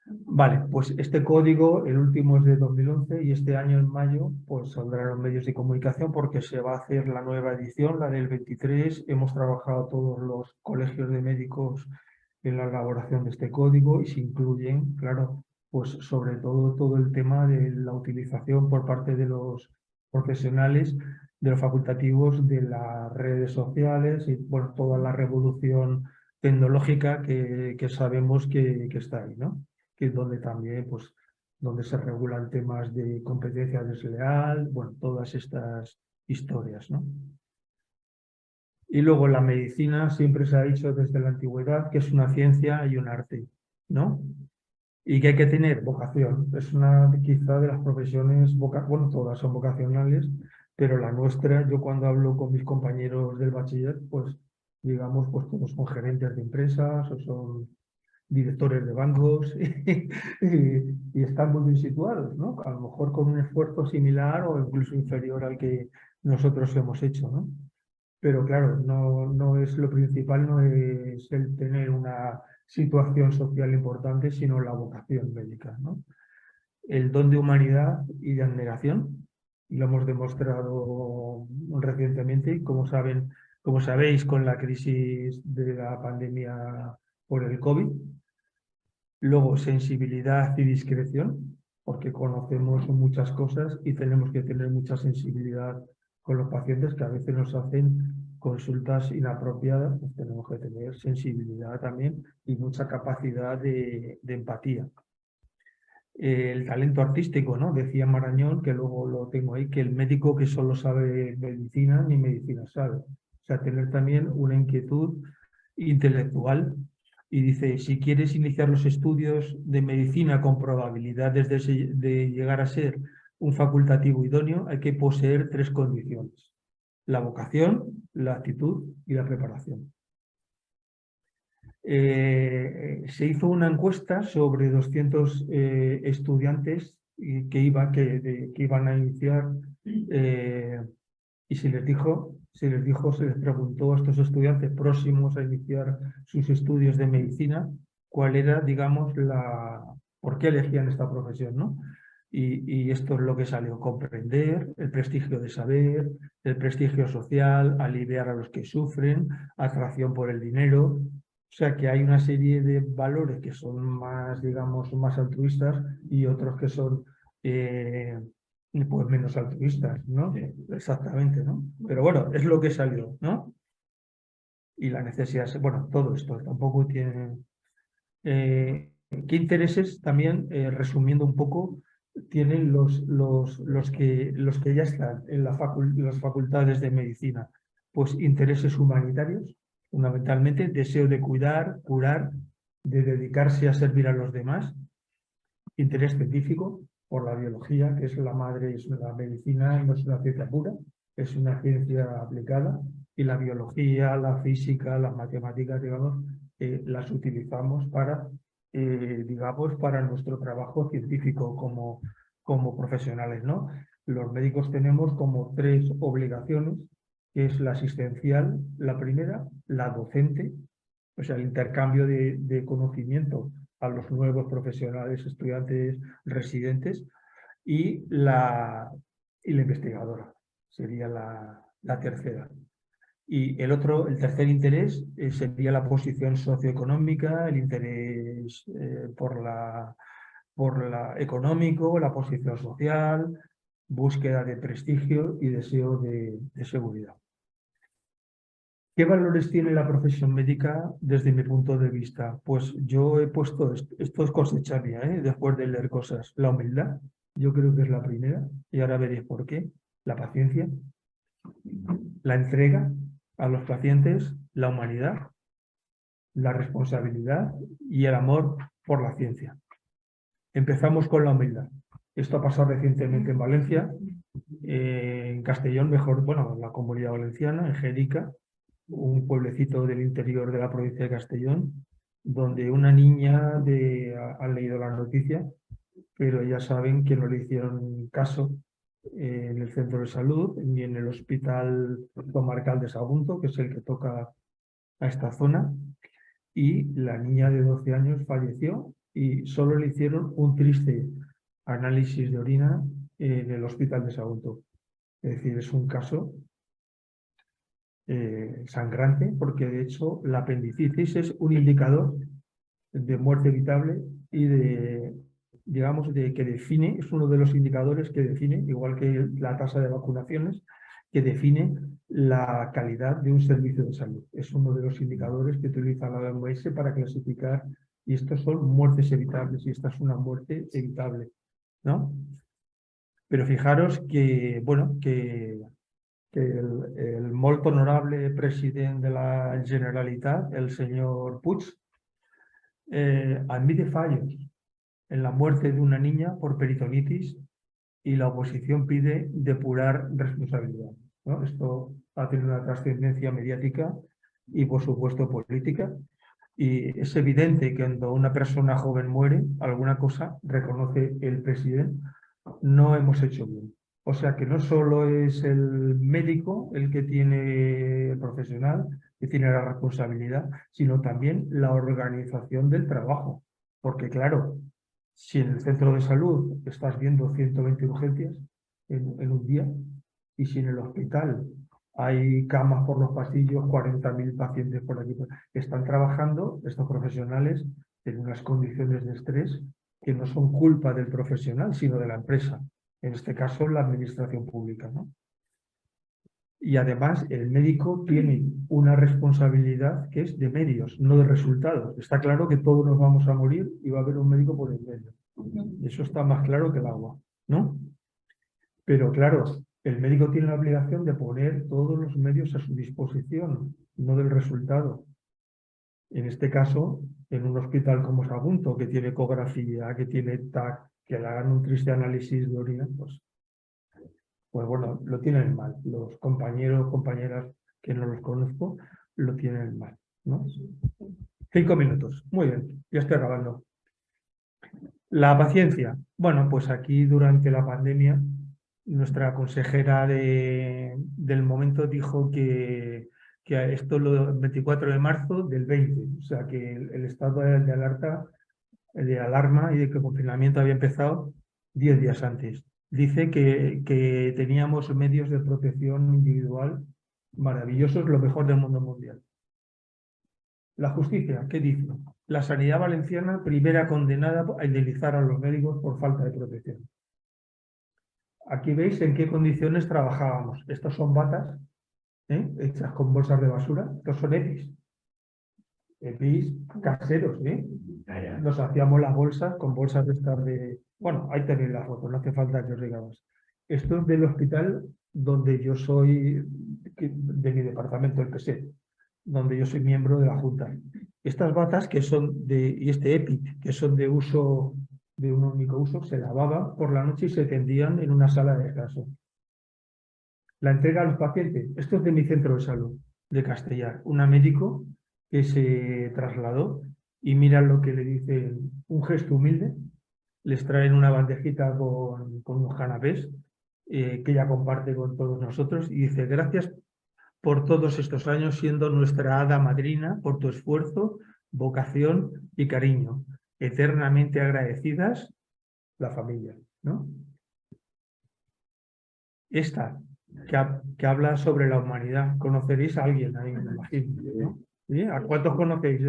Vale, pues este código, el último es de 2011 y este año en mayo pues saldrá en los medios de comunicación porque se va a hacer la nueva edición, la del 23. Hemos trabajado todos los colegios de médicos en la elaboración de este código y se incluyen, claro, pues sobre todo el tema de la utilización por parte de los profesionales, de los facultativos de las redes sociales y bueno, toda la revolución tecnológica que sabemos que está ahí, ¿no? Que es donde también, pues, donde se regulan temas de competencia desleal, bueno, todas estas historias, ¿no? Y luego la medicina siempre se ha dicho desde la antigüedad que es una ciencia y un arte, ¿no? Y que hay que tener vocación. Es una quizá de las profesiones, bueno, todas son vocacionales, pero la nuestra, yo cuando hablo con mis compañeros del bachiller, pues digamos, pues todos son gerentes de empresas o son directores de bancos y están muy bien situados, ¿no? A lo mejor con un esfuerzo similar o incluso inferior al que nosotros hemos hecho, ¿no? Pero claro, no es lo principal, no es el tener una situación social importante, sino la vocación médica, ¿no? El don de humanidad y de abnegación, y lo hemos demostrado recientemente, como sabéis, con la crisis de la pandemia por el COVID. Luego, sensibilidad y discreción, porque conocemos muchas cosas y tenemos que tener mucha sensibilidad con los pacientes que a veces nos hacen consultas inapropiadas, pues tenemos que tener sensibilidad también y mucha capacidad de empatía. El talento artístico, ¿no? Decía Marañón, que luego lo tengo ahí, que el médico que solo sabe medicina, ni medicina sabe. O sea, tener también una inquietud intelectual. Y dice, si quieres iniciar los estudios de medicina con probabilidades de llegar a ser un facultativo idóneo, hay que poseer 3 condiciones: la vocación, la actitud y la preparación. Se hizo una encuesta sobre 200 estudiantes que iban a iniciar y se les preguntó a estos estudiantes próximos a iniciar sus estudios de medicina cuál era, digamos, por qué elegían esta profesión, ¿no? Y esto es lo que salió: comprender, el prestigio de saber, el prestigio social, aliviar a los que sufren, atracción por el dinero. O sea que hay una serie de valores que son más, digamos, más altruistas y otros que son pues menos altruistas, ¿no? Sí. Exactamente, ¿no? Pero bueno, es lo que salió, ¿no? Y la necesidad, bueno, todo esto tampoco tiene... ¿Qué intereses también, resumiendo un poco, tienen los que ya están en las facultades de medicina? Pues intereses humanitarios, fundamentalmente, deseo de cuidar, curar, de dedicarse a servir a los demás, interés científico por la biología, que es la madre, es la medicina, no es una ciencia pura, es una ciencia aplicada, y la biología, la física, las matemáticas, digamos, las utilizamos para, digamos, para nuestro trabajo científico como profesionales, ¿no? Los médicos tenemos como 3 obligaciones, que es la asistencial, la primera, la docente, o sea, el intercambio de conocimiento a los nuevos profesionales, estudiantes, residentes, y la investigadora, sería la tercera. Y el tercer interés sería la posición socioeconómica, el interés por la económico, la posición social, búsqueda de prestigio y deseo de seguridad. ¿Qué valores tiene la profesión médica desde mi punto de vista? Pues yo he puesto, esto es cosecha mía, después de leer cosas. La humildad, yo creo que es la primera, y ahora veréis por qué. La paciencia, la entrega a los pacientes, la humanidad, la responsabilidad y el amor por la ciencia. Empezamos con la humildad. Esto ha pasado recientemente en Valencia, en Castellón, en la Comunidad Valenciana, en Jerica, un pueblecito del interior de la provincia de Castellón, donde una niña ha leído la noticia, pero ya saben que no le hicieron caso en el centro de salud ni en el hospital comarcal de Sagunto, que es el que toca a esta zona, y la niña de 12 años falleció y solo le hicieron un triste análisis de orina en el hospital de Sagunto. Es decir, es un caso sangrante, porque de hecho la apendicitis es un indicador de muerte evitable y que define, es uno de los indicadores que define, igual que la tasa de vacunaciones, que define la calidad de un servicio de salud. Es uno de los indicadores que utiliza la OMS para clasificar, y estos son muertes evitables, y esta es una muerte evitable, ¿no? Pero fijaros que, bueno, que el molt honorable presidente de la Generalitat, el señor Puig, admite fallos en la muerte de una niña por peritonitis y la oposición pide depurar responsabilidad, ¿no? Esto ha tenido una trascendencia mediática y, por supuesto, política. Y es evidente que cuando una persona joven muere, alguna cosa reconoce el presidente, no hemos hecho bien. O sea que no solo es el médico el que tiene, el profesional, que tiene la responsabilidad, sino también la organización del trabajo. Porque claro, si en el centro de salud estás viendo 120 urgencias en un día, y si en el hospital hay camas por los pasillos, 40.000 pacientes por aquí, están trabajando estos profesionales en unas condiciones de estrés que no son culpa del profesional, sino de la empresa, en este caso la administración pública, ¿no? Y además el médico tiene una responsabilidad que es de medios, no de resultados. Está claro que todos nos vamos a morir y va a haber un médico por el medio. Eso está más claro que el agua, ¿no? Pero claro, el médico tiene la obligación de poner todos los medios a su disposición, no del resultado. En este caso, en un hospital como Sagunto, que tiene ecografía, que tiene TAC, que le hagan un triste análisis de orina, pues bueno, lo tienen mal. Los compañeros, compañeras que no los conozco, lo tienen mal, ¿no? 5 minutos. Muy bien, ya estoy acabando. La paciencia. Bueno, pues aquí durante la pandemia, nuestra consejera del momento dijo que esto el 24 de marzo del 20, o sea que el estado de alerta, de alarma y de que el confinamiento había empezado 10 días antes. Dice que teníamos medios de protección individual maravillosos, lo mejor del mundo mundial. La justicia, ¿qué dice? La sanidad valenciana, primera condenada a indemnizar a los médicos por falta de protección. Aquí veis en qué condiciones trabajábamos. Estos son batas, hechas con bolsas de basura. Estos son EPIs. EPIs caseros, Nos hacíamos las bolsas con bolsas de estas de... Bueno, ahí tenéis la foto, no hace falta que os diga más. Esto es del hospital donde yo soy, de mi departamento, el PSE, donde yo soy miembro de la Junta. Estas batas que son y este EPI, que son de uso, de un único uso, se lavaban por la noche y se tendían en una sala de descanso. La entrega a los pacientes. Esto es de mi centro de salud, de Castellar. Una médico que se trasladó y mira lo que le dicen, un gesto humilde. Les traen una bandejita con unos canapés que ella comparte con todos nosotros y dice, gracias por todos estos años siendo nuestra hada madrina, por tu esfuerzo, vocación y cariño. Eternamente agradecidas, la familia, ¿no? Esta, que habla sobre la humanidad. ¿Conoceréis a alguien ahí, me imagino, ¿no? ¿Sí? ¿A cuántos conocéis?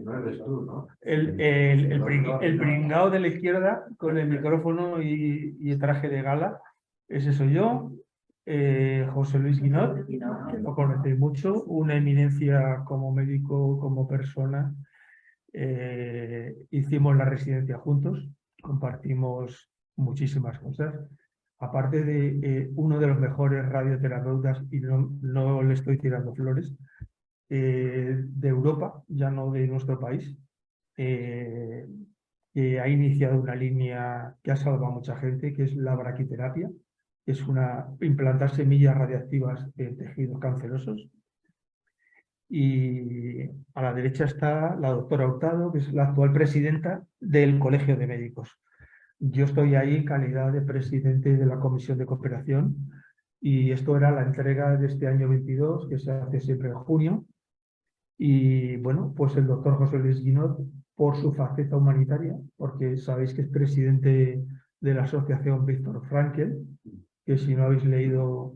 No eres tú, ¿no? El pringao de la izquierda con el micrófono y el traje de gala, ese soy yo. José Luis Guinot, que lo conocéis mucho, una eminencia como médico, como persona. Hicimos la residencia juntos, compartimos muchísimas cosas. Aparte de uno de los mejores radioterapeutas, y no le estoy tirando flores, de Europa, ya no de nuestro país, que ha iniciado una línea que ha salvado a mucha gente, que es la braquiterapia, que es implantar semillas radiactivas en tejidos cancerosos. Y a la derecha está la doctora Hurtado, que es la actual presidenta del Colegio de Médicos. Yo estoy ahí en calidad de presidente de la Comisión de Cooperación y esto era la entrega de este año 22, que se hace siempre en junio. Y bueno, pues el doctor José Luis Guinot, por su faceta humanitaria, porque sabéis que es presidente de la Asociación Víctor Frankl, que si no habéis leído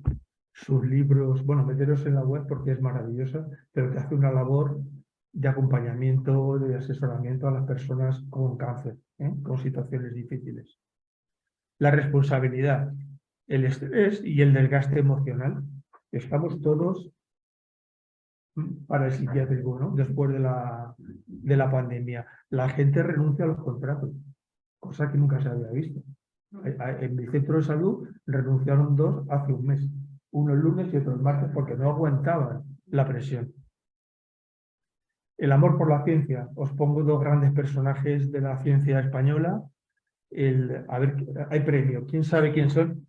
sus libros, bueno, meteros en la web porque es maravillosa, pero que hace una labor de acompañamiento, de asesoramiento a las personas con cáncer, con situaciones difíciles. La responsabilidad, el estrés y el desgaste emocional. Estamos todos para el psiquiátrico, ¿no? Después de la pandemia. La gente renuncia a los contratos, cosa que nunca se había visto. En mi centro de salud renunciaron 2 hace un mes, uno el lunes y otro el martes, porque no aguantaban la presión. El amor por la ciencia. Os pongo 2 grandes personajes de la ciencia española. A ver, hay premio. ¿Quién sabe quién son?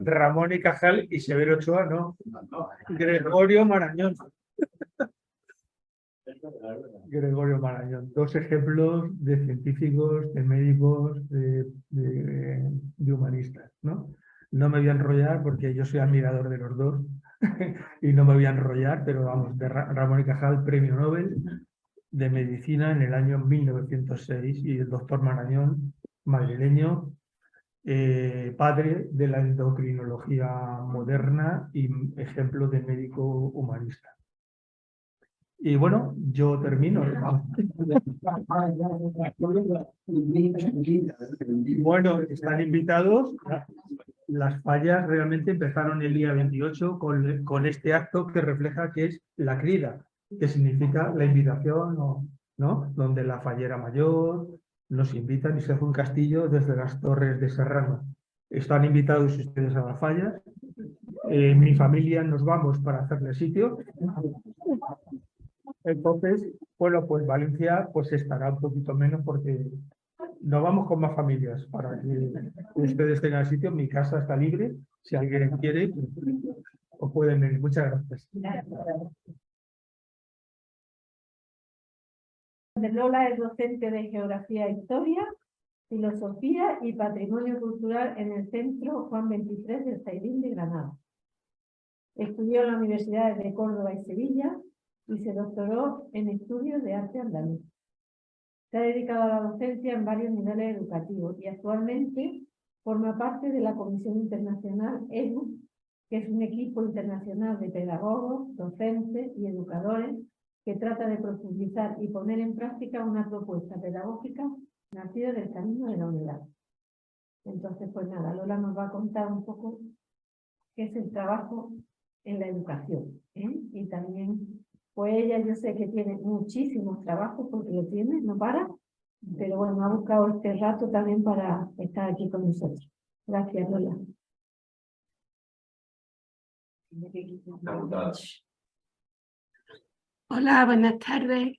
Ramón y Cajal y Severo Ochoa, no. Gregorio Marañón. Gregorio Marañón. 2 ejemplos de científicos, de médicos, de humanistas, ¿no? No me voy a enrollar porque yo soy admirador de los 2 y no me voy a enrollar, pero vamos, de Ramón y Cajal, premio Nobel de Medicina en el año 1906 y el doctor Marañón, madrileño, padre de la endocrinología moderna y ejemplo de médico humanista. Y bueno, yo termino. Bueno, están invitados. Las fallas realmente empezaron el día 28 con este acto que refleja que es la crida, que significa la invitación, ¿no? Donde la fallera mayor nos invitan y se hace un castillo desde las Torres de Serrano. Están invitados ustedes a las fallas. Mi familia nos vamos para hacerle sitio. Entonces, bueno, pues Valencia pues estará un poquito menos porque nos vamos con más familias para que ustedes tengan sitio. Mi casa está libre. Si alguien quiere, os pueden venir. Muchas gracias. Lola es docente de Geografía e Historia, Filosofía y Patrimonio Cultural en el Centro Juan 23 del Zaidín de Granada. Estudió en las universidades de Córdoba y Sevilla y se doctoró en estudios de arte andaluz. Se ha dedicado a la docencia en varios niveles educativos y actualmente forma parte de la Comisión Internacional EDU, que es un equipo internacional de pedagogos, docentes y educadores que trata de profundizar y poner en práctica una propuesta pedagógica nacida del camino de la unidad. Entonces, pues nada, Lola nos va a contar un poco qué es el trabajo en la educación, ¿eh? Y también, pues ella yo sé que tiene muchísimos trabajos porque lo tiene, no para, pero bueno, ha buscado este rato también para estar aquí con nosotros. Gracias, Lola. Hola, buenas tardes.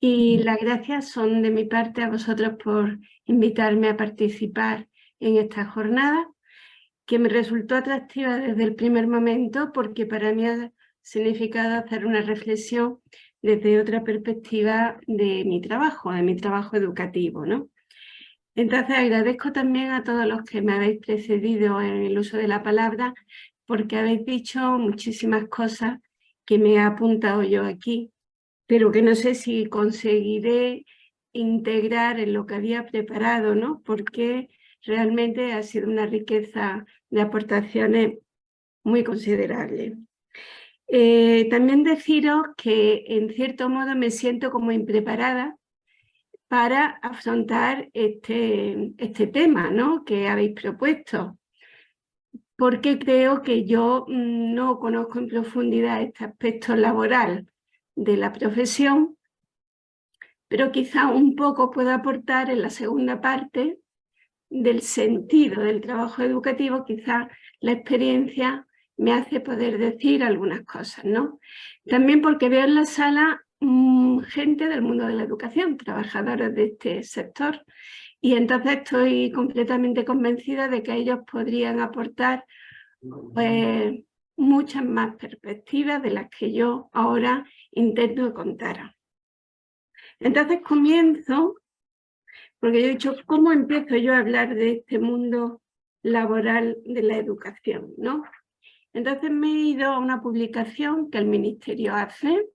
Y las gracias son de mi parte a vosotros por invitarme a participar en esta jornada, que me resultó atractiva desde el primer momento porque para mí ha significado hacer una reflexión desde otra perspectiva de mi trabajo educativo, ¿no? Entonces agradezco también a todos los que me habéis precedido en el uso de la palabra porque habéis dicho muchísimas cosas que me he apuntado yo aquí, pero que no sé si conseguiré integrar en lo que había preparado, ¿no? Porque realmente ha sido una riqueza de aportaciones muy considerable. También deciros que en cierto modo me siento como impreparada para afrontar este tema, ¿no? Que habéis propuesto, porque creo que yo no conozco en profundidad este aspecto laboral de la profesión, pero quizá un poco puedo aportar en la segunda parte del sentido del trabajo educativo. Quizá la experiencia me hace poder decir algunas cosas, ¿no? También porque veo en la sala gente del mundo de la educación, trabajadores de este sector, y entonces estoy completamente convencida de que ellos podrían aportar pues, muchas más perspectivas de las que yo ahora intento contar. Entonces comienzo, porque yo he dicho, ¿cómo empiezo yo a hablar de este mundo laboral de la educación, ¿no? Entonces me he ido a una publicación que el Ministerio hace,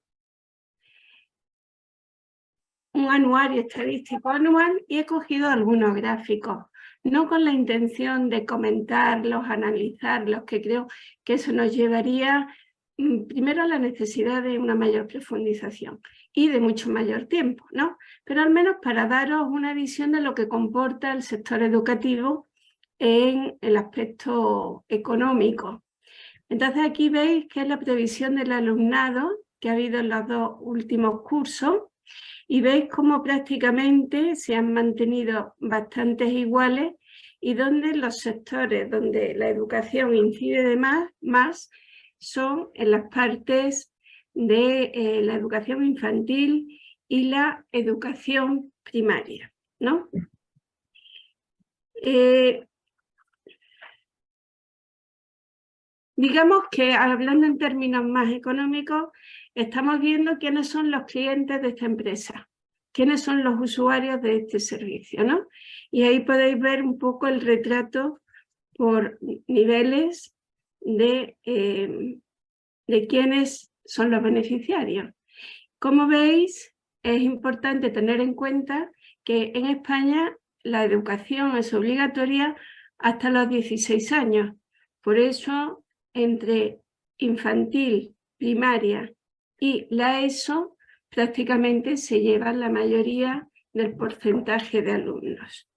un anuario estadístico anual, y he cogido algunos gráficos, no con la intención de comentarlos, analizarlos, que creo que eso nos llevaría primero a la necesidad de una mayor profundización y de mucho mayor tiempo, ¿no? Pero al menos para daros una visión de lo que comporta el sector educativo en el aspecto económico. Entonces aquí veis que es la previsión del alumnado que ha habido en los dos últimos cursos, y veis cómo prácticamente se han mantenido bastantes iguales, y donde los sectores donde la educación incide de más son en las partes de la educación infantil y la educación primaria, ¿no? Digamos que, hablando en términos más económicos, estamos viendo quiénes son los clientes de esta empresa, quiénes son los usuarios de este servicio, ¿no? Y ahí podéis ver un poco el retrato por niveles de quiénes son los beneficiarios. Como veis, es importante tener en cuenta que en España la educación es obligatoria hasta los 16 años. Por eso, entre infantil, primaria y la ESO prácticamente se lleva la mayoría del porcentaje de alumnos.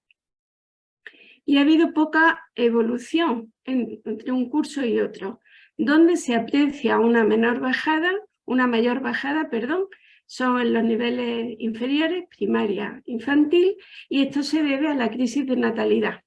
Y ha habido poca evolución entre un curso y otro. Donde se aprecia una mayor bajada, son en los niveles inferiores, primaria, infantil, y esto se debe a la crisis de natalidad.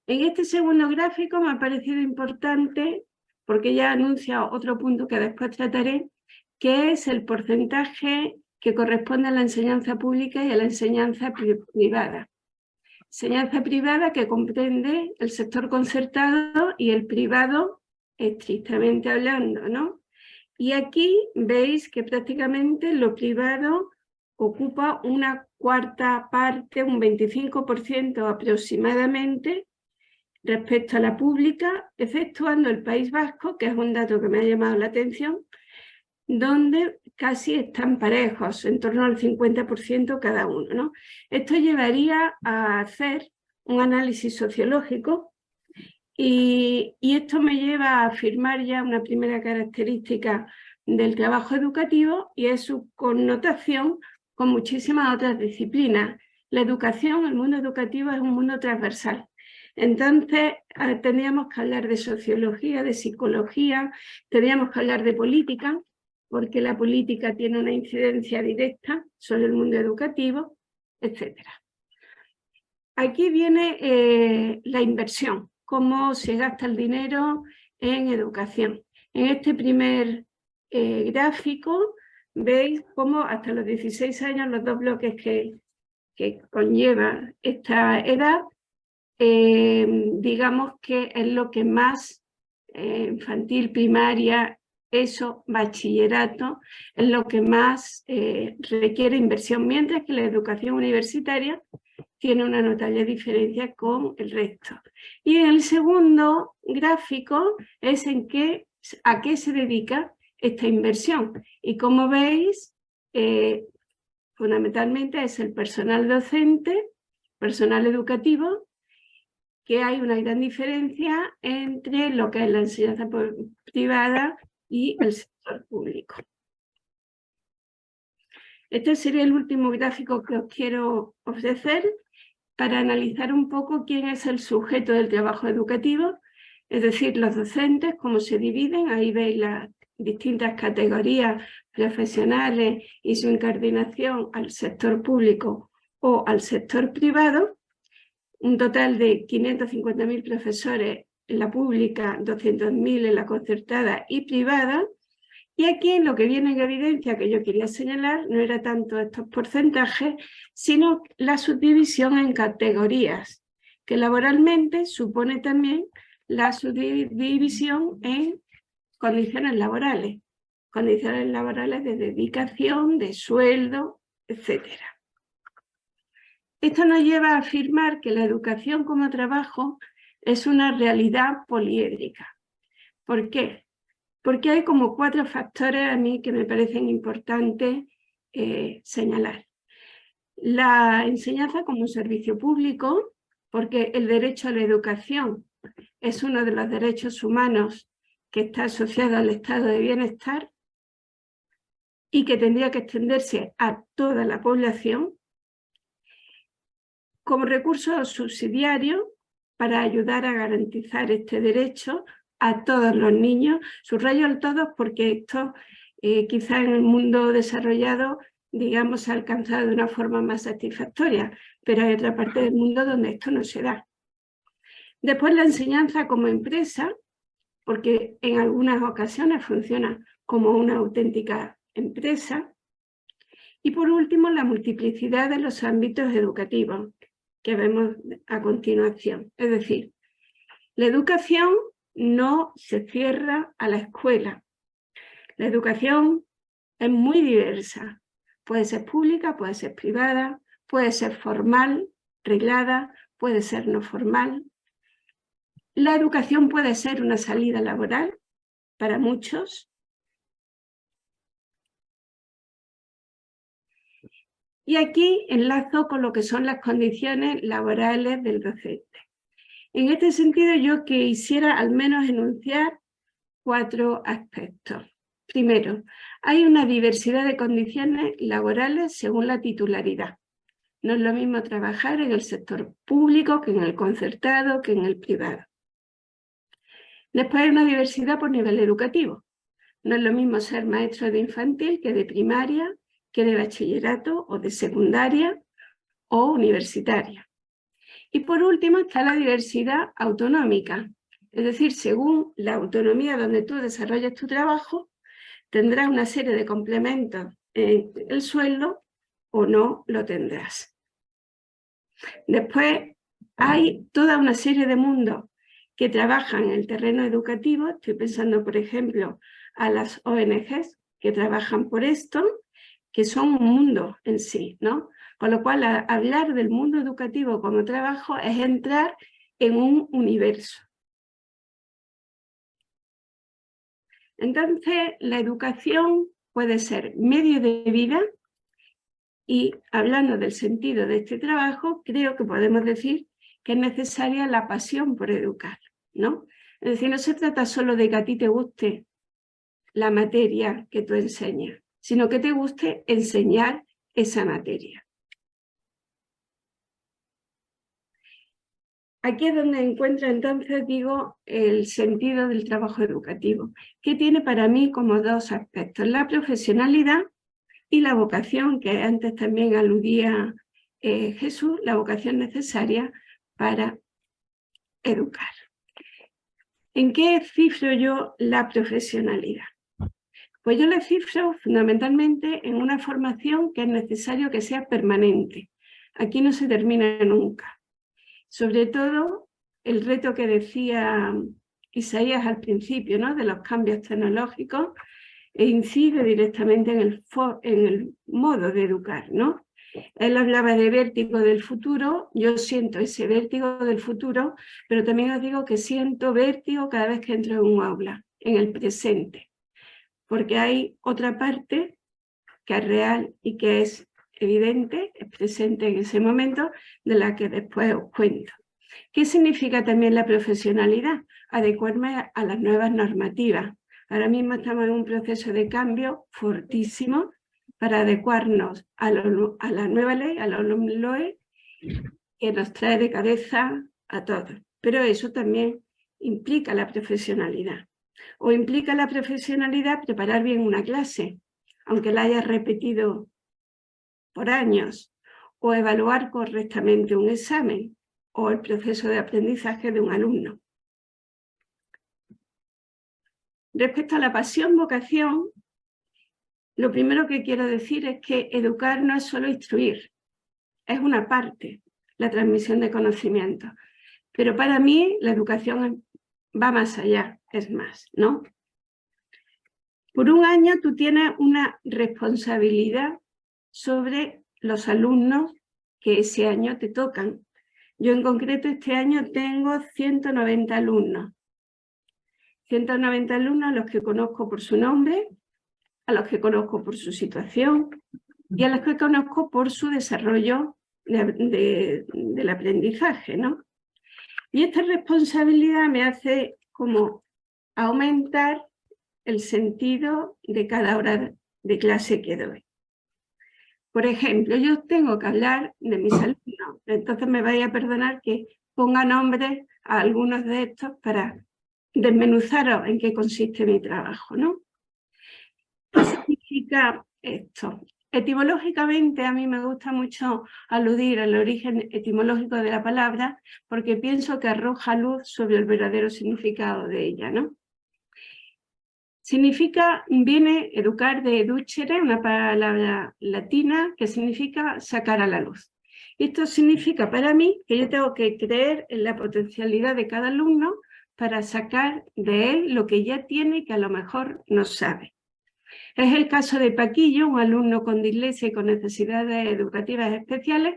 En este segundo gráfico me ha parecido importante, porque ya anuncia otro punto que después trataré, que es el porcentaje que corresponde a la enseñanza pública y a la enseñanza privada. Enseñanza privada que comprende el sector concertado y el privado, estrictamente hablando, ¿no? Y aquí veis que prácticamente lo privado ocupa una cuarta parte, un 25% aproximadamente, respecto a la pública, exceptuando el País Vasco, que es un dato que me ha llamado la atención, donde casi están parejos, en torno al 50% cada uno, ¿no? Esto llevaría a hacer un análisis sociológico y esto me lleva a afirmar ya una primera característica del trabajo educativo y es su connotación con muchísimas otras disciplinas. La educación, el mundo educativo es un mundo transversal. Entonces, tendríamos que hablar de sociología, de psicología, tendríamos que hablar de política, porque la política tiene una incidencia directa sobre el mundo educativo, etc. Aquí viene la inversión, cómo se gasta el dinero en educación. En este primer gráfico veis cómo hasta los 16 años, los dos bloques que conlleva esta edad, digamos que es lo que más infantil, primaria, eso, bachillerato, es lo que más requiere inversión, mientras que la educación universitaria tiene una notable diferencia con el resto. Y en el segundo gráfico es a qué se dedica esta inversión. Y como veis, fundamentalmente es el personal docente, personal educativo, que hay una gran diferencia entre lo que es la enseñanza privada y el sector público. Este sería el último gráfico que os quiero ofrecer para analizar un poco quién es el sujeto del trabajo educativo, es decir, los docentes, cómo se dividen. Ahí veis las distintas categorías profesionales y su incardinación al sector público o al sector privado. Un total de 550.000 profesores en la pública, 200.000 en la concertada y privada. Y aquí lo que viene en evidencia que yo quería señalar no era tanto estos porcentajes, sino la subdivisión en categorías, que laboralmente supone también la subdivisión en condiciones laborales de dedicación, de sueldo, etc. Esto nos lleva a afirmar que la educación como trabajo es una realidad poliédrica. ¿Por qué? Porque hay como 4 factores a mí que me parecen importantes señalar. La enseñanza como un servicio público, porque el derecho a la educación es uno de los derechos humanos que está asociado al estado de bienestar y que tendría que extenderse a toda la población, como recurso subsidiario para ayudar a garantizar este derecho a todos los niños. Subrayo el todos porque esto quizá en el mundo desarrollado, digamos, se ha alcanzado de una forma más satisfactoria, pero hay otra parte del mundo donde esto no se da. Después la enseñanza como empresa, porque en algunas ocasiones funciona como una auténtica empresa. Y por último, la multiplicidad de los ámbitos educativos que vemos a continuación. Es decir, la educación no se cierra a la escuela. La educación es muy diversa. Puede ser pública, puede ser privada, puede ser formal, reglada, puede ser no formal. La educación puede ser una salida laboral para muchos. Y aquí enlazo con lo que son las condiciones laborales del docente. En este sentido, yo quisiera al menos enunciar 4 aspectos. Primero, hay una diversidad de condiciones laborales según la titularidad. No es lo mismo trabajar en el sector público que en el concertado, que en el privado. Después hay una diversidad por nivel educativo. No es lo mismo ser maestro de infantil que de primaria, que de bachillerato o de secundaria o universitaria. Y por último está la diversidad autonómica. Es decir, según la autonomía donde tú desarrolles tu trabajo, tendrás una serie de complementos en el sueldo o no lo tendrás. Después hay toda una serie de mundos que trabajan en el terreno educativo. Estoy pensando, por ejemplo, a las ONGs que trabajan por esto, que son un mundo en sí, ¿no? Con lo cual, hablar del mundo educativo como trabajo es entrar en un universo. Entonces, la educación puede ser medio de vida y, hablando del sentido de este trabajo, creo que podemos decir que es necesaria la pasión por educar, ¿no? Es decir, no se trata solo de que a ti te guste la materia que tú enseñas, sino que te guste enseñar esa materia. Aquí es donde encuentro entonces, digo, el sentido del trabajo educativo, que tiene para mí como 2 aspectos: la profesionalidad y la vocación, que antes también aludía Jesús, la vocación necesaria para educar. ¿En qué cifro yo la profesionalidad? Pues yo la cifro fundamentalmente en una formación que es necesario que sea permanente. Aquí no se termina nunca. Sobre todo el reto que decía Isaías al principio, ¿no?, de los cambios tecnológicos, incide directamente en el modo de educar, ¿no? Él hablaba de vértigo del futuro. Yo siento ese vértigo del futuro, pero también os digo que siento vértigo cada vez que entro en un aula, en el presente, porque hay otra parte que es real y que es evidente, es presente en ese momento, de la que después os cuento. ¿Qué significa también la profesionalidad? Adecuarme a las nuevas normativas. Ahora mismo estamos en un proceso de cambio fortísimo para adecuarnos a la nueva ley, a la LOE, que nos trae de cabeza a todos. Pero eso también implica la profesionalidad. O implica la profesionalidad preparar bien una clase, aunque la hayas repetido por años, o evaluar correctamente un examen, o el proceso de aprendizaje de un alumno. Respecto a la pasión-vocación, lo primero que quiero decir es que educar no es solo instruir, es una parte, la transmisión de conocimiento. Pero para mí la educación va más allá, es más, ¿no? Por un año tú tienes una responsabilidad sobre los alumnos que ese año te tocan. Yo en concreto este año tengo 190 alumnos. 190 alumnos a los que conozco por su nombre, a los que conozco por su situación y a los que conozco por su desarrollo del aprendizaje, ¿no? Y esta responsabilidad me hace como aumentar el sentido de cada hora de clase que doy. Por ejemplo, yo tengo que hablar de mis alumnos, entonces me vais a perdonar que ponga nombres a algunos de estos para desmenuzaros en qué consiste mi trabajo, ¿no? ¿Qué significa esto? Etimológicamente a mí me gusta mucho aludir al origen etimológico de la palabra porque pienso que arroja luz sobre el verdadero significado de ella, ¿no? Viene educar de educere, una palabra latina que significa sacar a la luz. Esto significa para mí que yo tengo que creer en la potencialidad de cada alumno para sacar de él lo que ya tiene y que a lo mejor no sabe. Es el caso de Paquillo, un alumno con dislexia y con necesidades educativas especiales,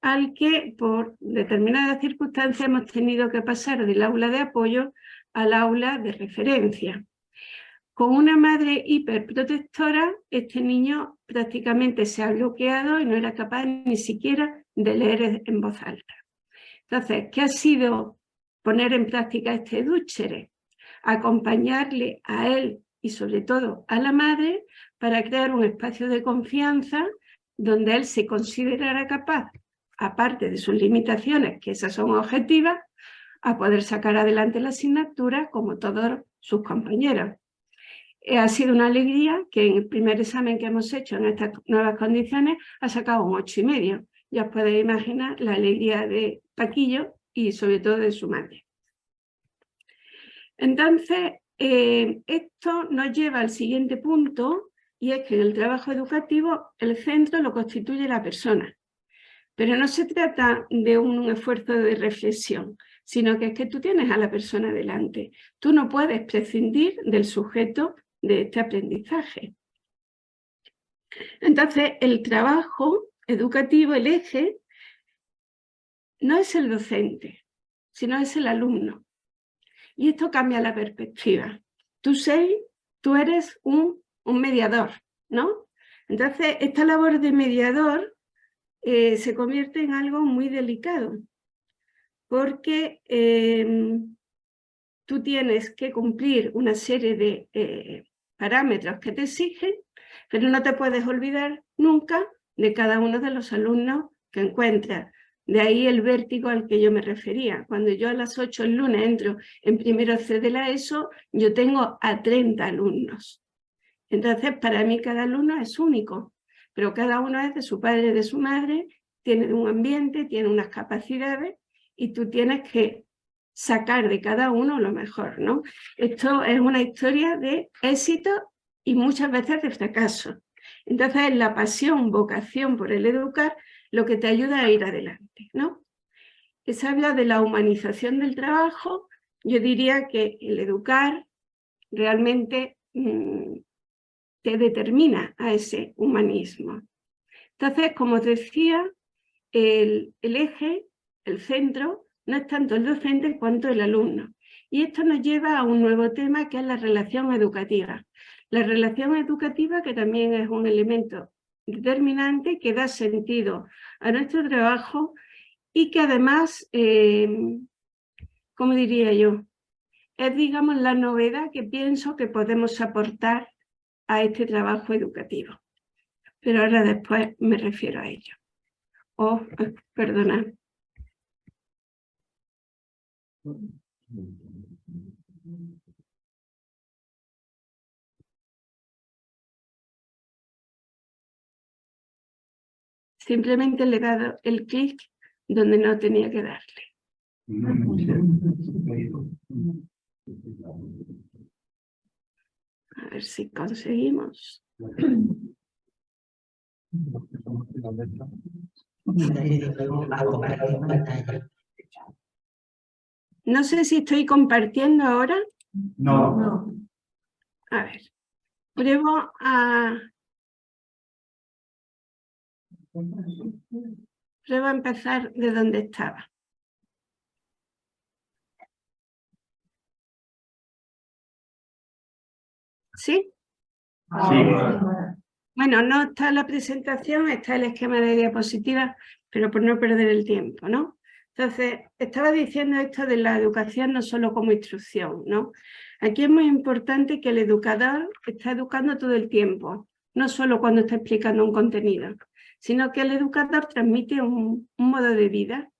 al que por determinadas circunstancias hemos tenido que pasar del aula de apoyo al aula de referencia. Con una madre hiperprotectora, este niño prácticamente se ha bloqueado y no era capaz ni siquiera de leer en voz alta. Entonces, ¿qué ha sido poner en práctica este educere? acompañarle a él y sobre todo a la madre para crear un espacio de confianza donde él se considerara capaz, aparte de sus limitaciones, que esas son objetivas, a poder sacar adelante la asignatura como todos sus compañeros. Ha sido una alegría que en el primer examen que hemos hecho en estas nuevas condiciones ha sacado un 8,5. Ya os podéis imaginar la alegría de Paquillo y sobre todo de su madre. Entonces, esto nos lleva al siguiente punto, y es que en el trabajo educativo el centro lo constituye la persona. Pero no se trata de un esfuerzo de reflexión, sino que es que tú tienes a la persona delante. Tú no puedes prescindir del sujeto de este aprendizaje. Entonces, el trabajo educativo, el eje, no es el docente, sino es el alumno. Y esto cambia la perspectiva. Tú eres un mediador, ¿no? Entonces, esta labor de mediador se convierte en algo muy delicado, porque tú tienes que cumplir una serie de parámetros que te exigen, pero no te puedes olvidar nunca de cada uno de los alumnos que encuentras. De ahí el vértigo al que yo me refería. Cuando yo a las 8 el lunes entro en primero C de la ESO, yo tengo a 30 alumnos. Entonces, para mí cada alumno es único, pero cada uno es de su padre, de su madre, tiene un ambiente, tiene unas capacidades y tú tienes que sacar de cada uno lo mejor, ¿no? Esto es una historia de éxito y muchas veces de fracaso. Entonces, la pasión, vocación por el educar, lo que te ayuda a ir adelante, ¿no? Se habla de la humanización del trabajo. Yo diría que el educar realmente te determina a ese humanismo. Entonces, como os decía, el eje, el centro, no es tanto el docente cuanto el alumno. Y esto nos lleva a un nuevo tema que es la relación educativa. La relación educativa, que también es un elemento determinante que da sentido a nuestro trabajo y que además, ¿cómo diría yo? Es, digamos, la novedad que pienso que podemos aportar a este trabajo educativo. Pero ahora después me refiero a ello. Perdonad. Simplemente le he dado el clic donde no tenía que darle. A ver si conseguimos. No sé si estoy compartiendo ahora. No. A ver, pruebo a empezar de donde estaba. ¿Sí? Sí. Bueno, no está la presentación, está el esquema de diapositivas, pero por no perder el tiempo, ¿no? Entonces, estaba diciendo esto de la educación no solo como instrucción, ¿no? Aquí es muy importante que el educador está educando todo el tiempo, no solo cuando está explicando un contenido, sino que el educador transmite un modo de vida.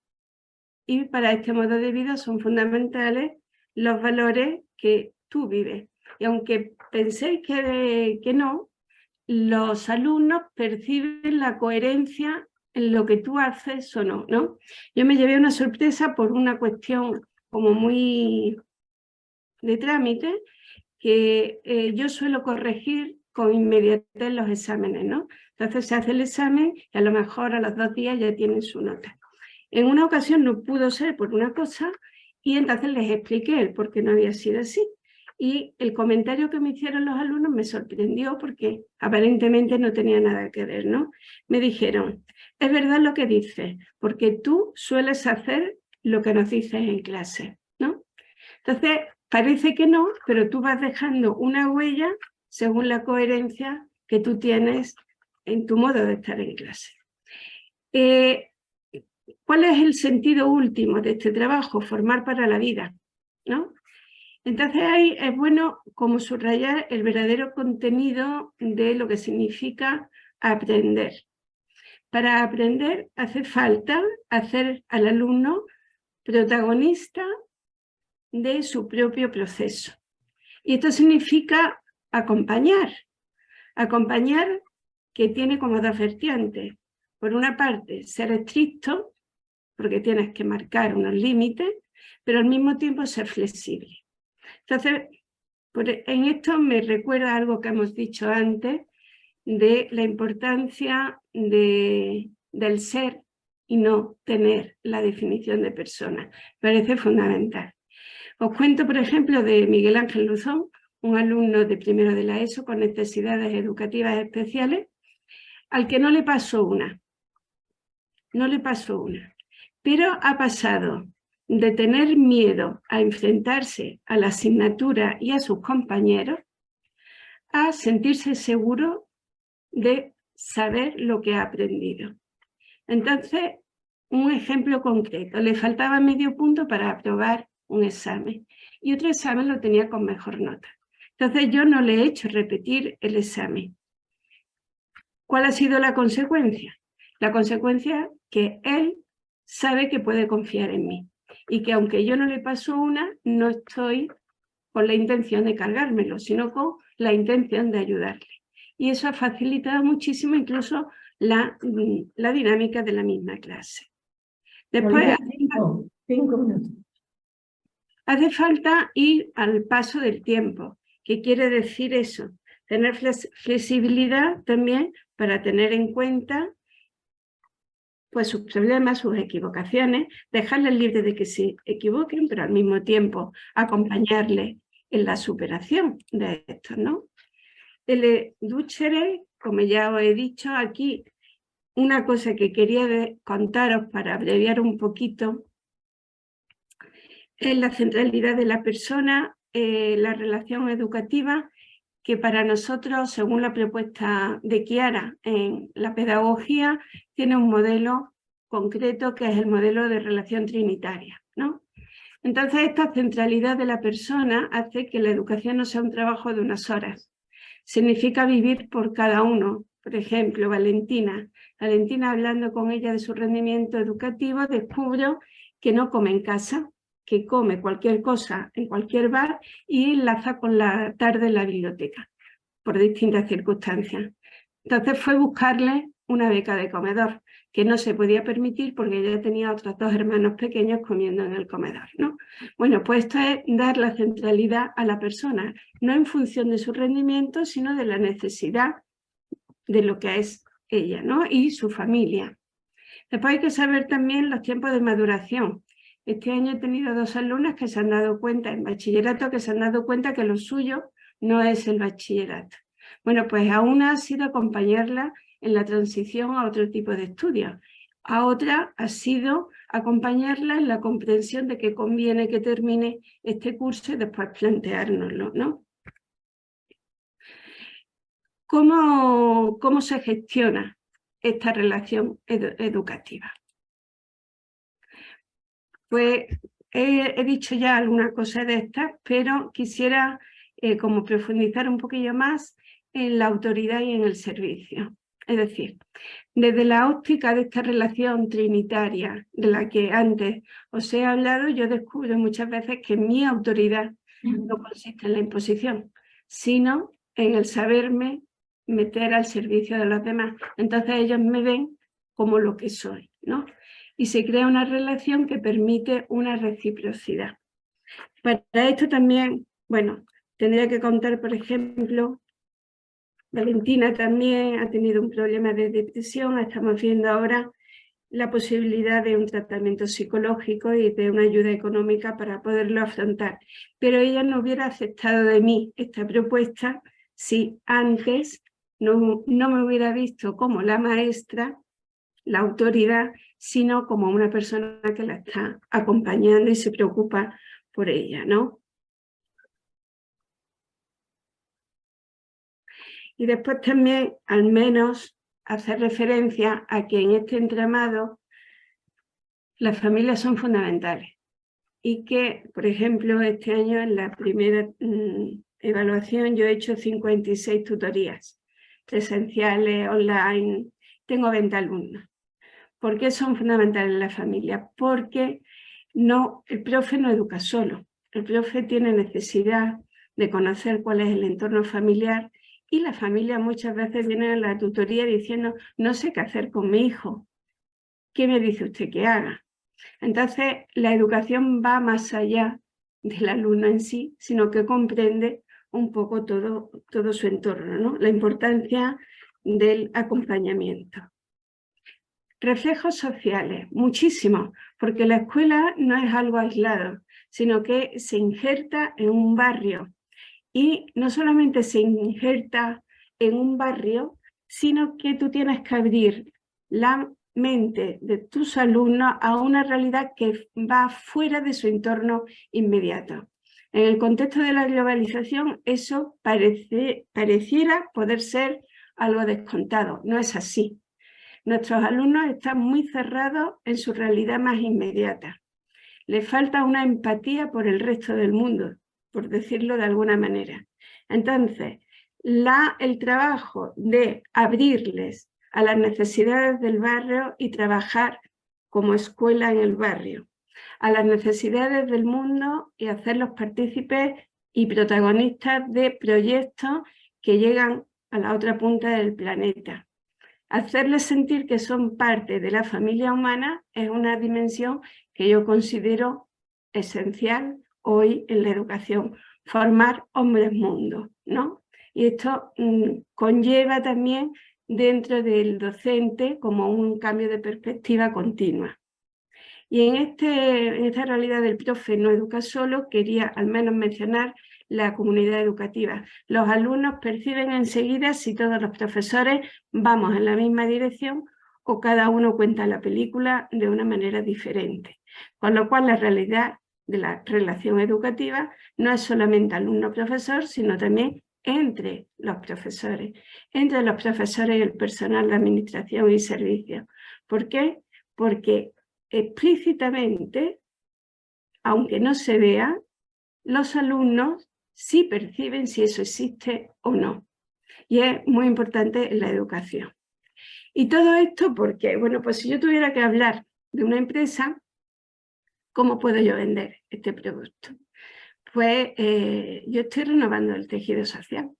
Y para este modo de vida son fundamentales los valores que tú vives. Y aunque penséis que no, los alumnos perciben la coherencia en lo que tú haces o no, ¿no? Yo me llevé una sorpresa por una cuestión como muy de trámite, que yo suelo corregir con inmediatez los exámenes, ¿no? Entonces se hace el examen y a lo mejor a los 2 días ya tienen su nota. En una ocasión no pudo ser por una cosa y entonces les expliqué el por qué no había sido así. Y el comentario que me hicieron los alumnos me sorprendió porque aparentemente no tenía nada que ver, ¿no? Me dijeron, es verdad lo que dices, porque tú sueles hacer lo que nos dices en clase, ¿no? Entonces, parece que no, pero tú vas dejando una huella según la coherencia que tú tienes en tu modo de estar en clase. ¿Cuál es el sentido último de este trabajo? Formar para la vida, ¿no? Entonces ahí es bueno como subrayar el verdadero contenido de lo que significa aprender. Para aprender hace falta hacer al alumno protagonista de su propio proceso. Y esto significa acompañar. Acompañar que tiene como dos vertientes. Por una parte, ser estricto, porque tienes que marcar unos límites, pero al mismo tiempo ser flexible. Entonces, en esto me recuerda algo que hemos dicho antes, de la importancia del ser y no tener la definición de persona. Parece fundamental. Os cuento, por ejemplo, de Miguel Ángel Luzón, un alumno de primero de la ESO con necesidades educativas especiales, al que no le pasó una. No le pasó una. Pero ha pasado de tener miedo a enfrentarse a la asignatura y a sus compañeros a sentirse seguro de saber lo que ha aprendido. Entonces, un ejemplo concreto, le faltaba medio punto para aprobar un examen y otro examen lo tenía con mejor nota. Entonces yo no le he hecho repetir el examen. ¿Cuál ha sido la consecuencia? La consecuencia que él sabe que puede confiar en mí y que aunque yo no le paso una, no estoy con la intención de cargármelo, sino con la intención de ayudarle. Y eso ha facilitado muchísimo incluso la dinámica de la misma clase. Después hace falta ir al paso del tiempo. ¿Qué quiere decir eso? Tener flexibilidad también para tener en cuenta pues, sus problemas, sus equivocaciones, dejarles libres de que se equivoquen, pero al mismo tiempo acompañarles en la superación de esto, ¿no? El Duchere, como ya os he dicho aquí, una cosa que quería contaros para abreviar un poquito, es la centralidad de la persona, la relación educativa, que para nosotros, según la propuesta de Chiara en la pedagogía, tiene un modelo concreto que es el modelo de relación trinitaria, ¿no? Entonces, esta centralidad de la persona hace que la educación no sea un trabajo de unas horas. Significa vivir por cada uno. Por ejemplo, Valentina hablando con ella de su rendimiento educativo, descubro que no come en casa, que come cualquier cosa en cualquier bar y enlaza con la tarde en la biblioteca, por distintas circunstancias. Entonces fue buscarle una beca de comedor, que no se podía permitir porque ella tenía otros dos hermanos pequeños comiendo en el comedor, ¿no? Bueno, pues esto es dar la centralidad a la persona, no en función de su rendimiento, sino de la necesidad de lo que es ella, ¿no? Y su familia. Después hay que saber también los tiempos de maduración. Este año he tenido dos alumnas que se han dado cuenta, en bachillerato, que se han dado cuenta que lo suyo no es el bachillerato. Bueno, pues a una ha sido acompañarla en la transición a otro tipo de estudios. A otra ha sido acompañarla en la comprensión de que conviene que termine este curso y después planteárnoslo, ¿no? ¿Cómo se gestiona esta relación educativa? Pues he dicho ya alguna cosa de estas, pero quisiera como profundizar un poquillo más en la autoridad y en el servicio. Es decir, desde la óptica de esta relación trinitaria de la que antes os he hablado, yo descubro muchas veces que mi autoridad no consiste en la imposición, sino en el saberme meter al servicio de los demás. Entonces ellos me ven como lo que soy, ¿no? Y se crea una relación que permite una reciprocidad. Para esto también, bueno, tendría que contar, por ejemplo, Valentina también ha tenido un problema de depresión, estamos viendo ahora la posibilidad de un tratamiento psicológico y de una ayuda económica para poderlo afrontar. Pero ella no hubiera aceptado de mí esta propuesta si antes no me hubiera visto como la maestra, la autoridad, sino como una persona que la está acompañando y se preocupa por ella, ¿no? Y después también, al menos, hacer referencia a que en este entramado las familias son fundamentales. y que, por ejemplo, este año en la primera evaluación yo he hecho 56 tutorías presenciales, online, tengo 20 alumnos. ¿Por qué son fundamentales en la familia? Porque el profe no educa solo, el profe tiene necesidad de conocer cuál es el entorno familiar y la familia muchas veces viene a la tutoría diciendo no sé qué hacer con mi hijo, ¿qué me dice usted que haga? Entonces la educación va más allá del alumno en sí, sino que comprende un poco todo su entorno, ¿no? La importancia del acompañamiento. Reflejos sociales, muchísimos, porque la escuela no es algo aislado, sino que se injerta en un barrio. Y no solamente se injerta en un barrio, sino que tú tienes que abrir la mente de tus alumnos a una realidad que va fuera de su entorno inmediato. En el contexto de la globalización, eso pareciera poder ser algo descontado. No es así. Nuestros alumnos están muy cerrados en su realidad más inmediata. Les falta una empatía por el resto del mundo, por decirlo de alguna manera. Entonces, el trabajo de abrirles a las necesidades del barrio y trabajar como escuela en el barrio, a las necesidades del mundo y hacerlos partícipes y protagonistas de proyectos que llegan a la otra punta del planeta. Hacerles sentir que son parte de la familia humana es una dimensión que yo considero esencial hoy en la educación, formar hombres mundo, ¿no? Y esto conlleva también dentro del docente como un cambio de perspectiva continua. Y en esta realidad del profe no educa solo, quería al menos mencionar la comunidad educativa. Los alumnos perciben enseguida si todos los profesores vamos en la misma dirección o cada uno cuenta la película de una manera diferente. Con lo cual la realidad de la relación educativa no es solamente alumno-profesor, sino también entre los profesores y el personal de administración y servicios. ¿Por qué? Porque explícitamente, aunque no se vea, los alumnos sí perciben si eso existe o no. Y es muy importante en la educación. Y todo esto porque, bueno, pues si yo tuviera que hablar de una empresa, ¿cómo puedo yo vender este producto? Pues yo estoy renovando el tejido social.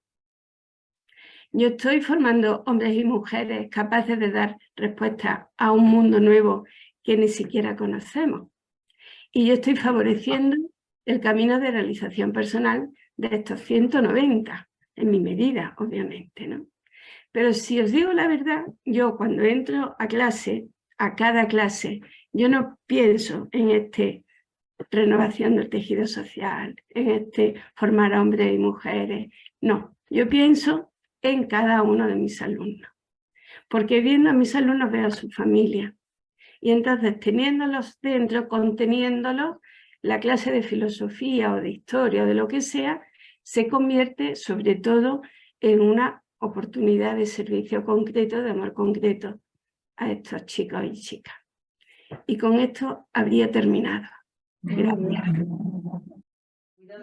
Yo estoy formando hombres y mujeres capaces de dar respuesta a un mundo nuevo que ni siquiera conocemos. Y yo estoy favoreciendo el camino de realización personal de estos 190, en mi medida, obviamente, ¿no? Pero si os digo la verdad, yo cuando entro a clase, a cada clase, yo no pienso en renovación del tejido social, en formar a hombres y mujeres, no, yo pienso en cada uno de mis alumnos, porque viendo a mis alumnos veo a su familia, y entonces teniéndolos dentro, conteniéndolos, la clase de filosofía o de historia o de lo que sea, se convierte sobre todo en una oportunidad de servicio concreto, de amor concreto a estos chicos y chicas. Y con esto habría terminado. Gracias.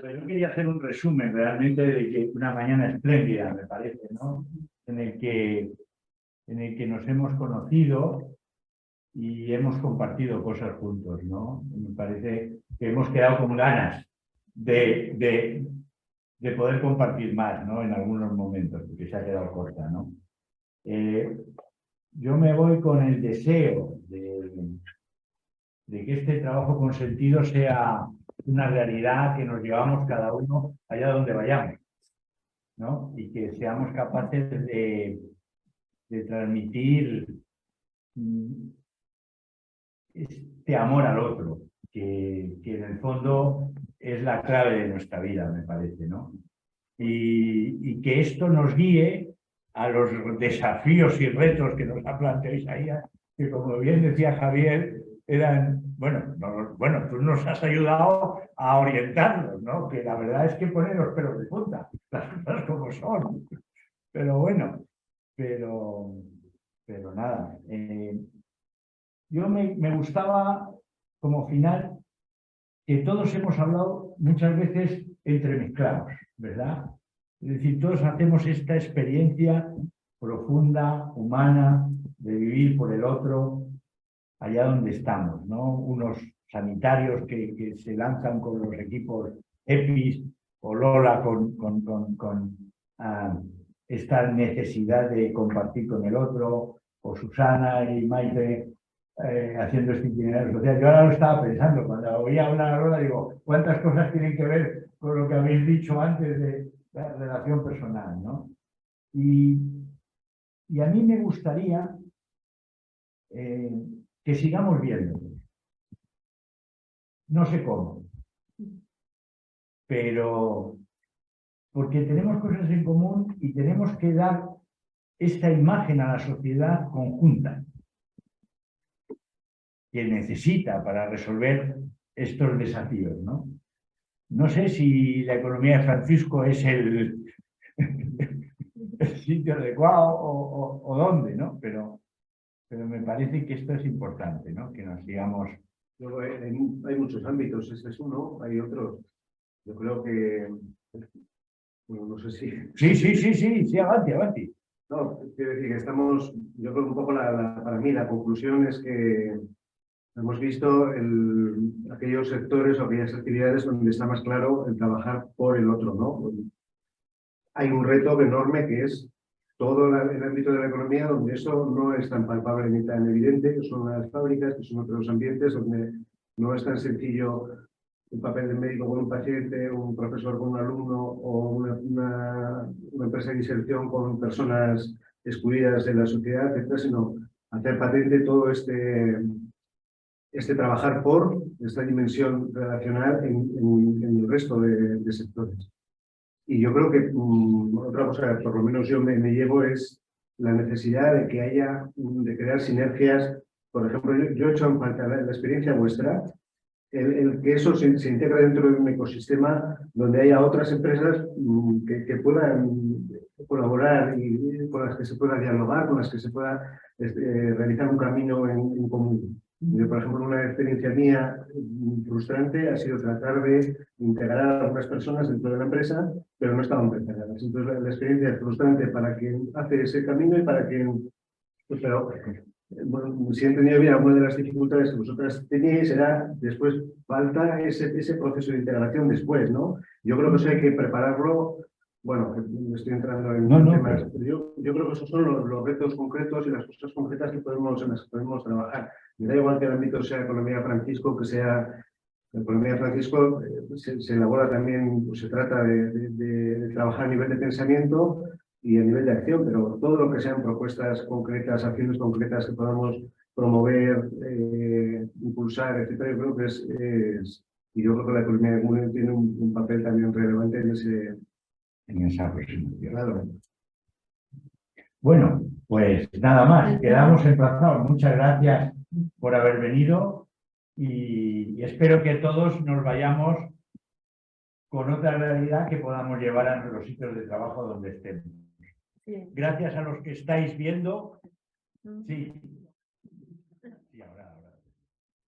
Pero yo quería hacer un resumen realmente de que una mañana espléndida, me parece, ¿no? En el que nos hemos conocido y hemos compartido cosas juntos, ¿no? Me parece que hemos quedado con ganas de poder compartir más, ¿no? En algunos momentos, porque se ha quedado corta, ¿no? Yo me voy con el deseo de que este trabajo con sentido sea una realidad que nos llevamos cada uno allá donde vayamos, ¿no? Y que seamos capaces de transmitir este amor al otro, que en el fondo es la clave de nuestra vida, me parece, ¿no? Y que esto nos guíe a los desafíos y retos que nos ha planteado Isaías, que como bien decía Javier, eran, bueno, tú nos has ayudado a orientarnos, ¿no? Que la verdad es que pone los pelos de punta, las cosas como son. Pero bueno, pero nada. Yo me gustaba como final que todos hemos hablado muchas veces entremezclados, ¿verdad? Es decir, todos hacemos esta experiencia profunda, humana, de vivir por el otro, allá donde estamos, ¿no? Unos sanitarios que se lanzan con los equipos EPIs, o Lola con esta necesidad de compartir con el otro, o Susana y Maite haciendo este itinerario social. Yo ahora lo estaba pensando, cuando oía hablar a Lola, digo, ¿cuántas cosas tienen que ver con lo que habéis dicho antes de la relación personal, ¿no? Y a mí me gustaría que sigamos viendo. No sé cómo, pero porque tenemos cosas en común y tenemos que dar esta imagen a la sociedad conjunta que necesita para resolver estos desafíos, ¿no? No sé si la economía de Francisco es el sitio adecuado o dónde, ¿no? Pero me parece que esto es importante, ¿no? Que nos sigamos. Luego hay muchos ámbitos, este es uno, hay otros. Yo creo que, bueno, no sé si... Sí, avanti. No, quiero decir que estamos, yo creo que un poco para mí la conclusión es que hemos visto aquellos sectores o aquellas actividades donde está más claro el trabajar por el otro, ¿no? Hay un reto enorme que es todo el ámbito de la economía donde eso no es tan palpable ni tan evidente, que son las fábricas, que son otros ambientes donde no es tan sencillo un papel de médico con un paciente, un profesor con un alumno o una empresa de inserción con personas excluidas de la sociedad, etcétera, sino hacer patente todo este trabajar por esta dimensión relacional en el resto de sectores. Y yo creo que otra cosa, por lo menos yo me llevo, es la necesidad de que haya, de crear sinergias. Por ejemplo, yo he hecho en falta la experiencia vuestra, el que eso se integra dentro de un ecosistema donde haya otras empresas que puedan colaborar y con las que se pueda dialogar, con las que se pueda realizar un camino en común. Yo, por ejemplo, una experiencia mía frustrante ha sido tratar de integrar a algunas personas dentro de la empresa, pero no estaban preparadas. Entonces, la experiencia es frustrante para quien hace ese camino y para quien... Pues, pero, bueno, si he entendido bien, alguna de las dificultades que vosotras teníais era después falta ese proceso de integración después, ¿no? Yo creo que eso hay que prepararlo. Bueno, estoy entrando en temas, pero yo creo que esos son los retos concretos y las cosas concretas en las que podemos trabajar. Me da igual que el ámbito sea economía Francisco, que sea la economía Francisco, se elabora también, pues se trata de trabajar a nivel de pensamiento y a nivel de acción, pero todo lo que sean propuestas concretas, acciones concretas que podamos promover, impulsar, etcétera, yo creo que y yo creo que la economía común tiene un papel también relevante en esa aproximación. Claro. Bueno, pues nada más, quedamos emplazados. Muchas gracias por haber venido y espero que todos nos vayamos con otra realidad que podamos llevar a nuestros sitios de trabajo donde estemos. Gracias a los que estáis viendo. Sí.